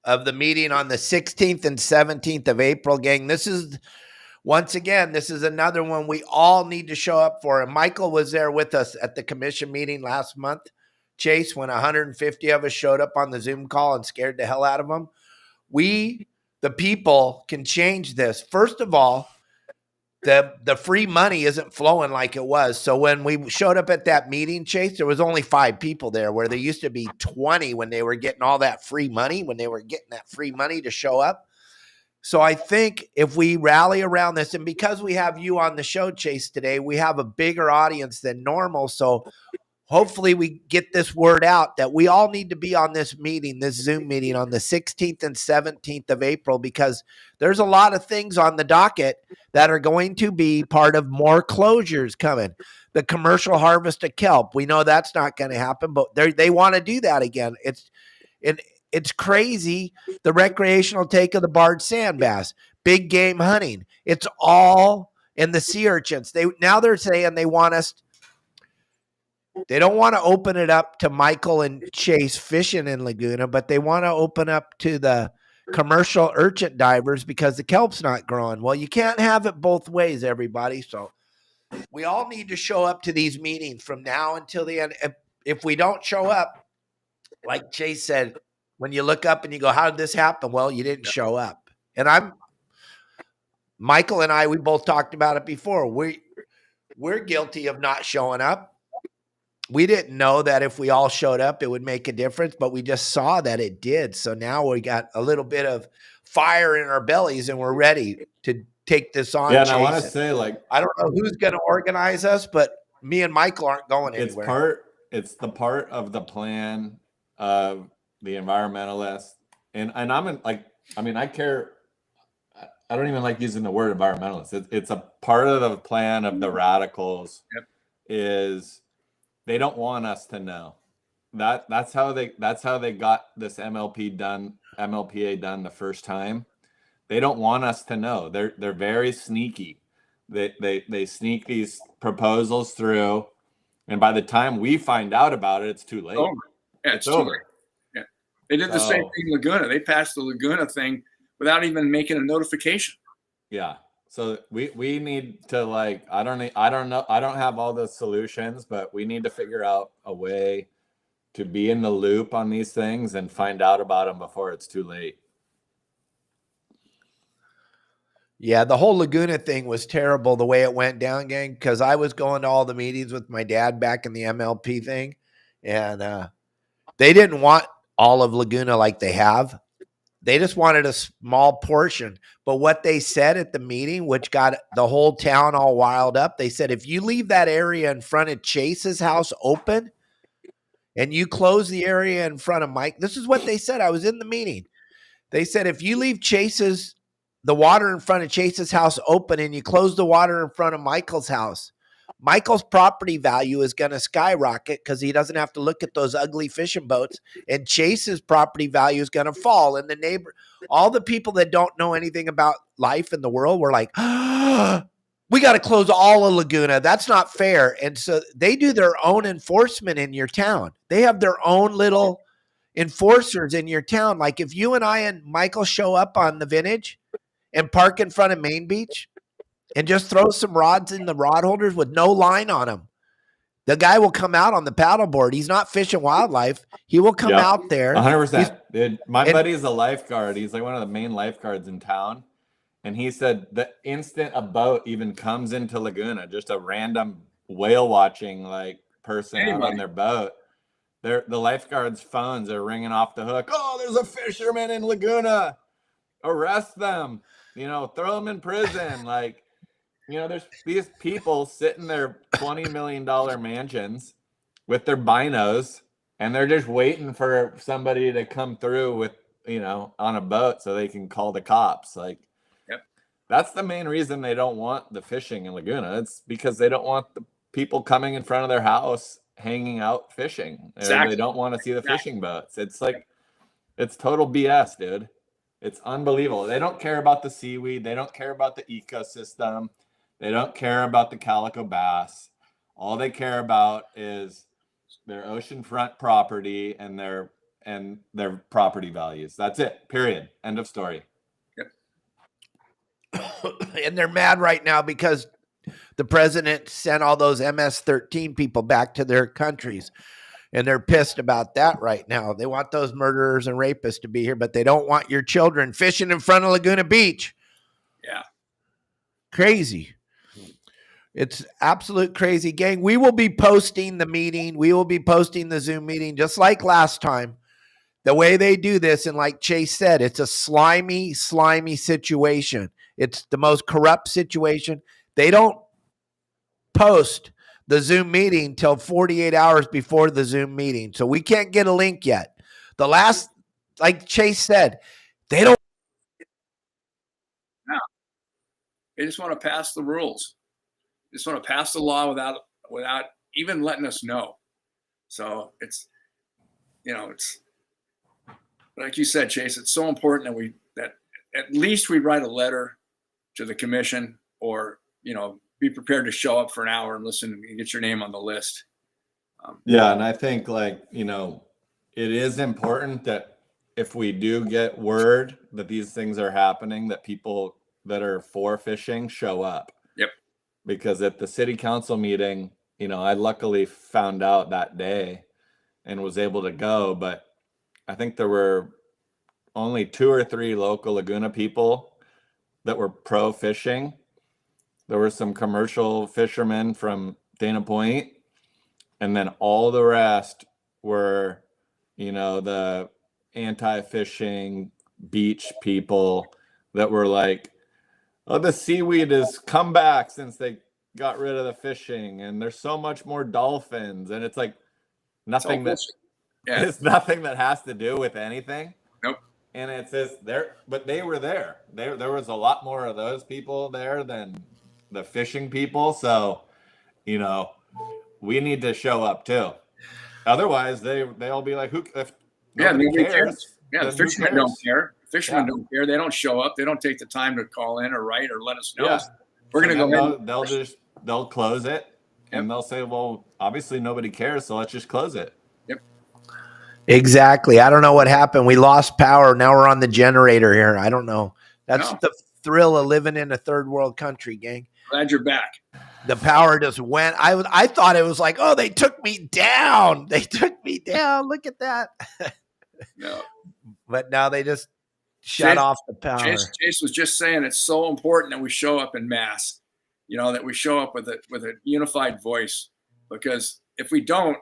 A: of the meeting on the 16th and 17th of April, gang. This is, once again, this is another one we all need to show up for. And Michael was there with us at the commission meeting last month, Chase, when 150 of us showed up on the Zoom call and scared the hell out of them. We, the people, can change this. First of all, the free money isn't flowing like it was. So when we showed up at that meeting, Chase, there was only 5 people there, where there used to be 20 when they were getting all that free money, when they were getting that free money to show up. So I think if we rally around this, and because we have you on the show, Chase, today, we have a bigger audience than normal. So hopefully we get this word out that we all need to be on this meeting, this Zoom meeting on the 16th and 17th of April, because there's a lot of things on the docket that are going to be part of more closures coming. The commercial harvest of kelp, we know that's not going to happen, but they want to do that again. It's crazy. The recreational take of the barred sand bass, big game hunting. It's all in the sea urchins. Now they're saying they want us. They don't want to open it up to Michael and Chase fishing in Laguna, but they want to open up to the commercial urchin divers because the kelp's not growing. Well, you can't have it both ways, everybody. So we all need to show up to these meetings from now until the end. If we don't show up, like Chase said, when you look up and you go, how did this happen? Well, you didn't show up. And Michael and I, we both talked about it before. We're guilty of not showing up. We didn't know that if we all showed up, it would make a difference, but we just saw that it did. So now we got a little bit of fire in our bellies and we're ready to take this on.
B: Yeah, and I want to say, like,
A: I don't know who's going to organize us, but me and Michael aren't going anywhere.
B: It's the part of the plan of the environmentalists. And I'm in, like, I mean, I care. I don't even like using the word environmentalist. It's a part of the plan of the radicals.
C: Yep.
B: Is they don't want us to know. That's how they got this MLPA done the first time. They don't want us to know. They're very sneaky. They sneak these proposals through, and by the time we find out about it, it's too late.
C: Over. Yeah, it's too late. Yeah. They did the same thing in Laguna. They passed the Laguna thing without even making a notification.
B: Yeah. So we need to, like, I don't know. I don't have all the solutions, but we need to figure out a way to be in the loop on these things and find out about them before it's too late.
A: Yeah, the whole Laguna thing was terrible the way it went down, gang, because I was going to all the meetings with my dad back in the MLP thing, and they didn't want all of Laguna like they have. They just wanted a small portion. But what they said at the meeting, which got the whole town all wild up, they said, if you leave that area in front of Chase's house open, and you close the area in front of Mike, this is what they said. I was in the meeting. They said, if you leave the water in front of Chase's house open and you close the water in front of Michael's house, Michael's property value is going to skyrocket because he doesn't have to look at those ugly fishing boats, and Chase's property value is going to fall. And all the people that don't know anything about life in the world were like, we got to close all of Laguna. That's not fair. And so they do their own enforcement in your town. They have their own little enforcers in your town. Like if you and I and Michael show up on the Vintage and park in front of Main Beach and just throw some rods in the rod holders with no line on them, the guy will come out on the paddleboard. He's not fishing wildlife. He will come out there.
B: 100%. Dude, my buddy is a lifeguard. He's like one of the main lifeguards in town. And he said the instant a boat even comes into Laguna, just a random whale watching like person out on their boat, the lifeguards' phones are ringing off the hook. Oh, there's a fisherman in Laguna. Arrest them. Throw them in prison. Like, there's these people sitting in their $20 million mansions with their binos, and they're just waiting for somebody to come through with, on a boat so they can call the cops. Like, that's the main reason they don't want the fishing in Laguna. It's because they don't want the people coming in front of their house hanging out fishing. Exactly. They don't want to see the fishing boats. It's like, it's total BS, dude. It's unbelievable. They don't care about the seaweed. They don't care about the ecosystem. They don't care about the calico bass. All they care about is their oceanfront property and their property values. That's it. Period. End of story.
A: And they're mad right now because the president sent all those MS-13 people back to their countries, and they're pissed about that right now. They want those murderers and rapists to be here, but they don't want your children fishing in front of Laguna Beach.
C: Yeah.
A: Crazy. It's absolute crazy, gang. We will be posting the meeting. We will be posting the Zoom meeting just like last time. The way they do this, and like Chase said, it's a slimy situation. It's the most corrupt situation. They don't post the Zoom meeting till 48 hours before the Zoom meeting. So we can't get a link yet. Like Chase said, they don't.
C: No. They just want to pass the rules. They just want to pass the law without even letting us know. So it's like you said, Chase, it's so important that at least we write a letter to the commission, or, be prepared to show up for an hour and listen and get your name on the list.
B: Yeah. And I think it is important that if we do get word that these things are happening, that people that are for fishing show up.
C: Yep.
B: Because at the city council meeting, I luckily found out that day and was able to go, but I think there were only 2 or 3 local Laguna people that were pro fishing. There were some commercial fishermen from Dana Point, and then all the rest were, the anti-fishing beach people that were like, oh, the seaweed has come back since they got rid of the fishing, and there's so much more dolphins, and it's like nothing it's nothing that has to do with anything.
C: Nope.
B: And it says but they were there. There was a lot more of those people there than the fishing people. So, we need to show up too. Otherwise, they'll be like, nobody cares.
C: Yeah, the fishermen don't care. Fishermen don't care. They don't show up. They don't take the time to call in or write or let us know. Yeah. We're gonna go ahead.
B: They'll close it, and they'll say, well, obviously nobody cares, so let's just close it.
A: Exactly. I don't know what happened. We lost power. Now we're on the generator here. I don't know. That's the thrill of living in a third world country, gang.
C: Glad you're back.
A: The power just went. I thought it was like, oh, they took me down. They took me down. Look at that.
C: No.
A: But now they just shut off the power.
C: Chase was just saying it's so important that we show up in mass, that we show up with a unified voice, because if we don't,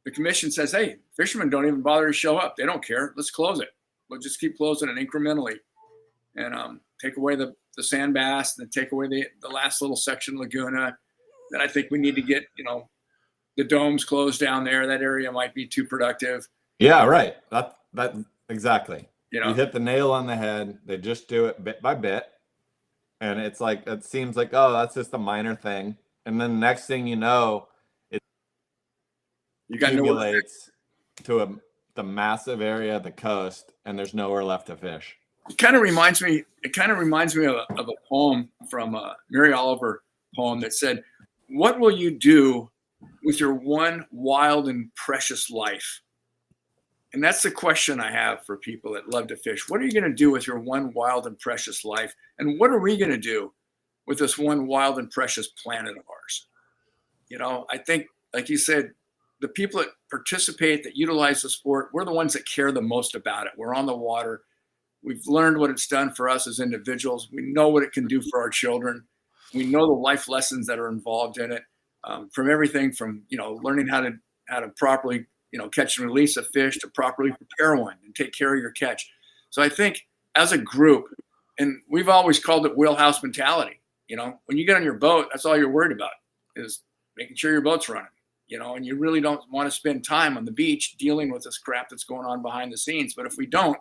C: the commission says, hey, fishermen don't even bother to show up. They don't care. Let's close it. We'll just keep closing it incrementally, and take away the sand bass, and then take away the last little section Laguna. Then I think we need to get, the domes closed down there. That area might be too productive.
B: Yeah, right. That exactly.
C: You know,
B: You hit the nail on the head. They just do it bit by bit. And it's like, it seems like, oh, that's just a minor thing. And then next thing you know, it
C: you got
B: accumulates to the massive area of the coast, and there's nowhere left to fish.
C: It kind of reminds me of a poem from Mary Oliver poem that said, "What will you do with your one wild and precious life?" And that's the question I have for people that love to fish. What are you going to do with your one wild and precious life? And what are we going to do with this one wild and precious planet of ours? You know, I think, like you said, the people that participate, that utilize the sport, we're the ones that care the most about it. We're on the water. We've learned what it's done for us as individuals. We know what it can do for our children. We know the life lessons that are involved in it, from everything from, you know, learning how to properly, you know, catch and release a fish to properly prepare one and take care of your catch. So I think as a group, and we've always called it wheelhouse mentality, you know, when you get on your boat, that's all you're worried about is making sure your boat's running, you know, and you really don't want to spend time on the beach dealing with this crap that's going on behind the scenes. But if we don't,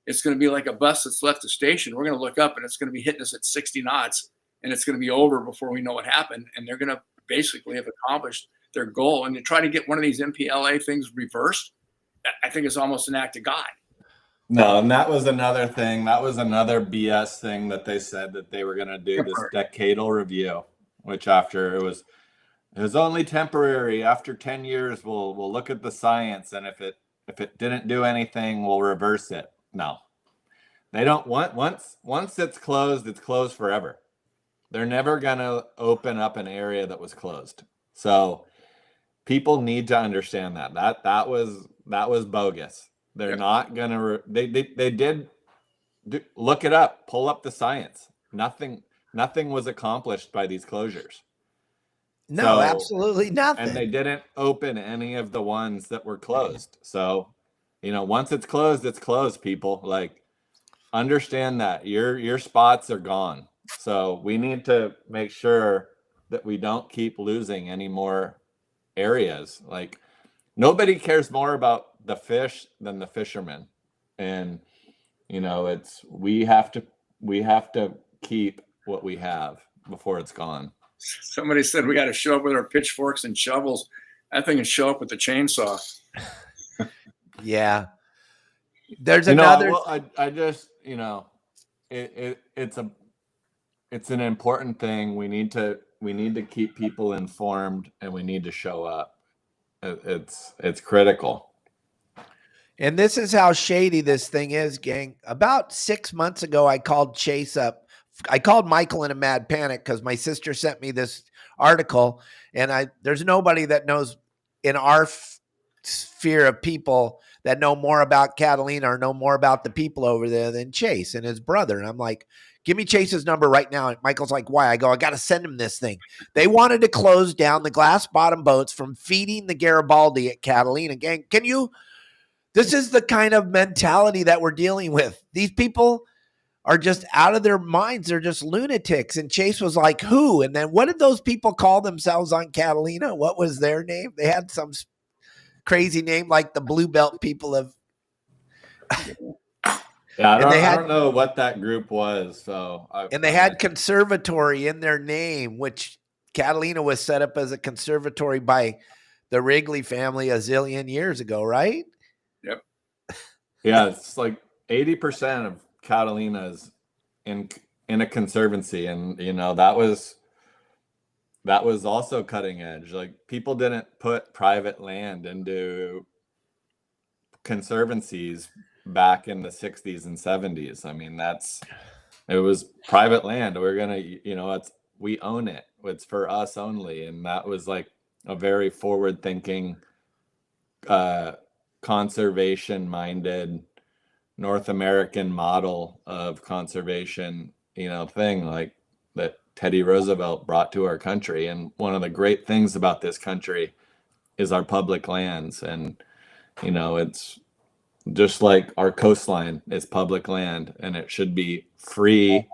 C: it's going to be like a bus that's left the station. We're going to look up and it's going to be hitting us at 60 knots and it's going to be over before we know what happened. And they're going to basically have accomplished their goal. And to try to get one of these MPLA things reversed, I think is almost an act of God.
B: No, and that was another thing. That was another BS thing that they said that they were going to do, this decadal review, which after it was only temporary. After 10 years, we'll look at the science, and if it didn't do anything, we'll reverse it. No, they don't want, once it's closed forever. They're never going to open up an area that was closed. So people need to understand that was bogus. They're not going to, they did look it up, pull up the science. Nothing was accomplished by these closures.
A: No, absolutely nothing.
B: And they didn't open any of the ones that were closed. So, you know, once it's closed, people. Like, understand that your spots are gone. So we need to make sure that we don't keep losing any more areas. Like, nobody cares more about the fish than the fishermen. And, you know, we have to keep what we have before it's gone.
C: Somebody said we got to show up with our pitchforks and shovels. I think it's show up with the chainsaw.
A: Yeah. There's another.
B: I just, you know, it's an important thing. We need to keep people informed, and we need to show up. It's critical.
A: And this is how shady this thing is, gang. About 6 months ago, I called Chase up. I called Michael in a mad panic because my sister sent me this article, and there's nobody that knows in our sphere of people that know more about Catalina or know more about the people over there than Chase and his brother. And I'm like, give me Chase's number right now. And Michael's like, why? I go, I got to send him this thing. They wanted to close down the glass bottom boats from feeding the Garibaldi at Catalina. Gang, this is the kind of mentality that we're dealing with. These people are just out of their minds. They're just lunatics. And Chase was like, who? And then what did those people call themselves on Catalina? What was their name? They had some crazy name like the Blue Belt people of.
B: Yeah, I don't know what that group was. So
A: they had conservatory in their name, which Catalina was set up as a conservatory by the Wrigley family a zillion years ago, right?
C: Yep.
B: Yeah, it's like 80% of Catalina's in a conservancy, and you know that was also cutting edge. Like, people didn't put private land into conservancies back in the 60s and 70s. I mean, it was private land. We're gonna, you know, we own it. It's for us only, and that was like a very forward-thinking, conservation-minded North American model of conservation, you know, thing like that Teddy Roosevelt brought to our country. And one of the great things about this country is our public lands. And, you know, it's just like our coastline is public land, and it should be free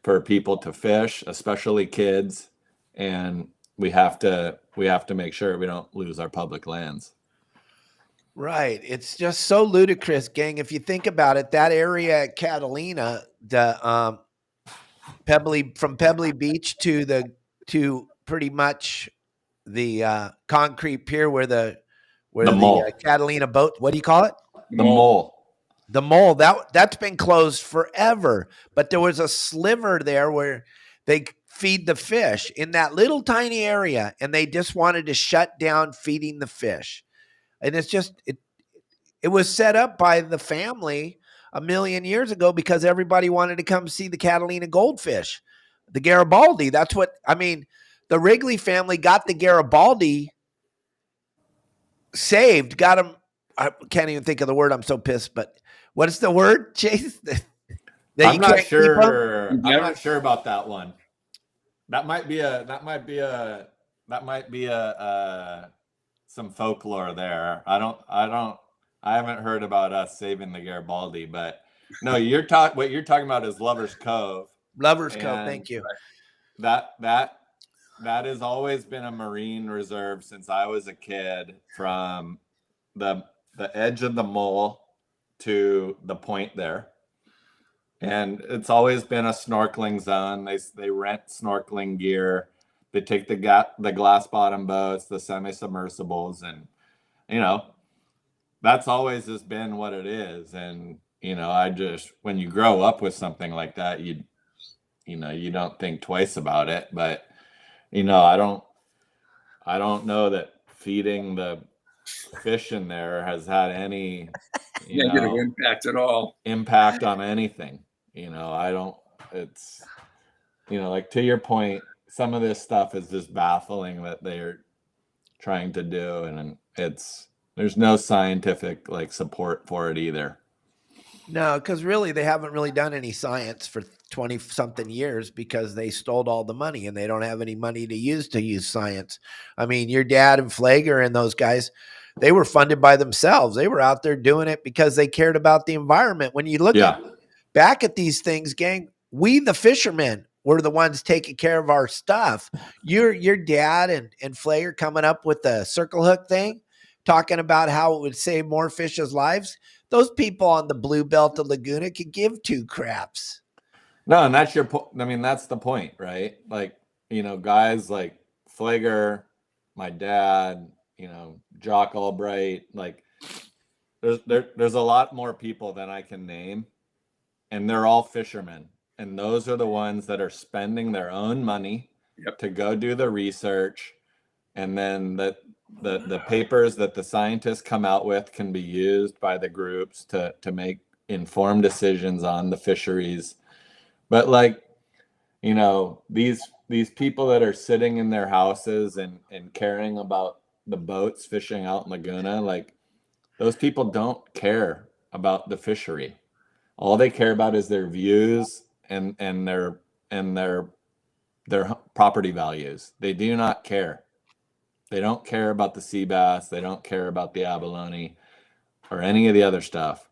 B: for people to fish, especially kids. And we have to we have to make sure we don't lose our public lands.
A: Right. It's just so ludicrous, gang. If you think about it, that area at Catalina, the from Pebbly Beach to pretty much the concrete pier where the
B: mole.
A: Catalina boat, what do you call it?
B: The mole.
A: The mole, that's been closed forever. But there was a sliver there where they feed the fish in that little tiny area, and they just wanted to shut down feeding the fish. And it's just it was set up by the family a million years ago because everybody wanted to come see the Catalina goldfish, the Garibaldi. That's what I mean. The Wrigley family got the Garibaldi saved, got him. I can't even think of the word. I'm so pissed. But what is the word, Chase?
B: I'm not sure. I'm not sure about that one. That might be some folklore there. I haven't heard about us saving the Garibaldi, but no, what you're talking about is Lover's Cove.
A: Lover's Cove, thank you.
B: That has always been a marine reserve since I was a kid, from the edge of the mole to the point there. And it's always been a snorkeling zone. They rent snorkeling gear. They take the glass bottom boats, the semi-submersibles, and that's always has been what it is. And when you grow up with something like that, you don't think twice about it. But I don't know that feeding the fish in there has had any
C: negative impact at all.
B: Impact on anything. It's like, to your point, some of this stuff is just baffling that they're trying to do, and there's no scientific support for it either.
A: No, because really they haven't really done any science for 20 something years because they stole all the money and they don't have any money to use science. I mean, your dad and Flager and those guys, they were funded by themselves. They were out there doing it because they cared about the environment. When you look back at these things, gang, we, the fishermen, were the ones taking care of our stuff. Your dad and Flager coming up with the circle hook thing, talking about how it would save more fish's lives. Those people on the blue belt of Laguna could give two craps.
B: No, and that's your point. I mean, that's the point, right? Guys like Flager, my dad, Jock Albright, there's a lot more people than I can name, and they're all fishermen. And those are the ones that are spending their own money to go do the research, and then the papers that the scientists come out with can be used by the groups to make informed decisions on the fisheries. But these people that are sitting in their houses and caring about the boats fishing out in Laguna, those people don't care about the fishery. All they care about is their views and their property values. They do not care. They don't care about the sea bass. They don't care about the abalone or any of the other stuff.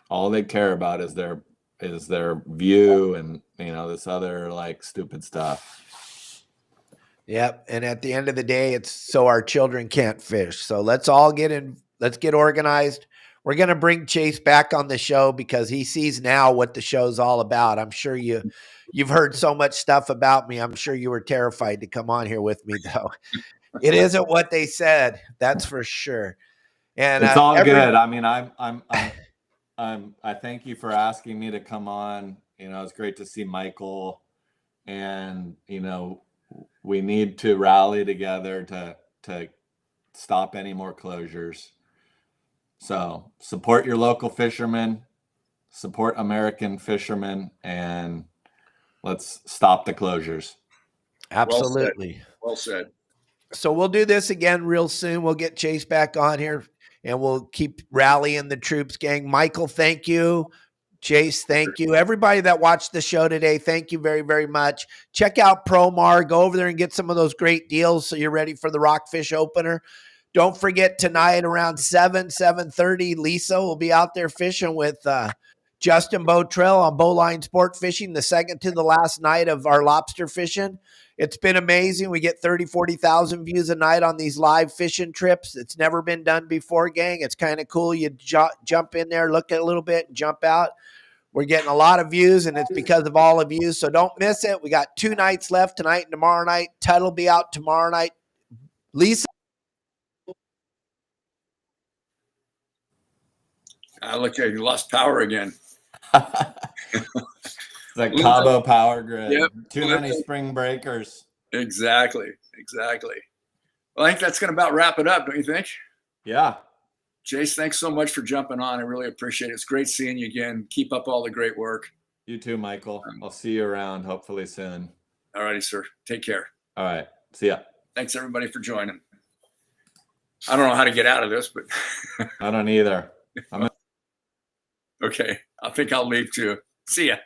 B: All they care about is their view and this other stupid stuff.
A: Yep. And at the end of the day, it's so our children can't fish. So let's all let's get organized. We're going to bring Chase back on the show because he sees now what the show's all about. I'm sure you've heard so much stuff about me. I'm sure you were terrified to come on here with me, though. It isn't what they said. That's for sure. And
B: it's all good. I mean, I thank you for asking me to come on. It's great to see Michael, and we need to rally together to stop any more closures. So support your local fishermen, support American fishermen, and let's stop the closures.
A: Absolutely.
C: Well said.
A: So we'll do this again real soon. We'll get Chase back on here and we'll keep rallying the troops, gang. Michael, thank you. Chase, thank you. Everybody that watched the show today, thank you very, very much. Check out Promar. Go over there and get some of those great deals so you're ready for the Rockfish opener. Don't forget tonight around 7:30, Lisa will be out there fishing with Justin Botrell on Bowline Sport Fishing, the second to the last night of our lobster fishing. It's been amazing. We get 30, 40,000 views a night on these live fishing trips. It's never been done before, gang. It's kind of cool. You jump in there, look at a little bit, and jump out. We're getting a lot of views, and it's because of all of you. So don't miss it. We got 2 nights left, tonight and tomorrow night. Ted will be out tomorrow night. Lisa?
C: Look at you, lost power again.
B: It's like Cabo power grid.
C: Yep.
B: Too many spring breakers.
C: Exactly. Well, I think that's going to about wrap it up, don't you think?
B: Yeah.
C: Jace, thanks so much for jumping on. I really appreciate it. It's great seeing you again. Keep up all the great work.
B: You too, Michael. I'll see you around hopefully soon.
C: All righty, sir. Take care.
B: All right. See ya.
C: Thanks, everybody, for joining. I don't know how to get out of this, but
B: I don't either.
C: okay. I think I'll leave too. See ya.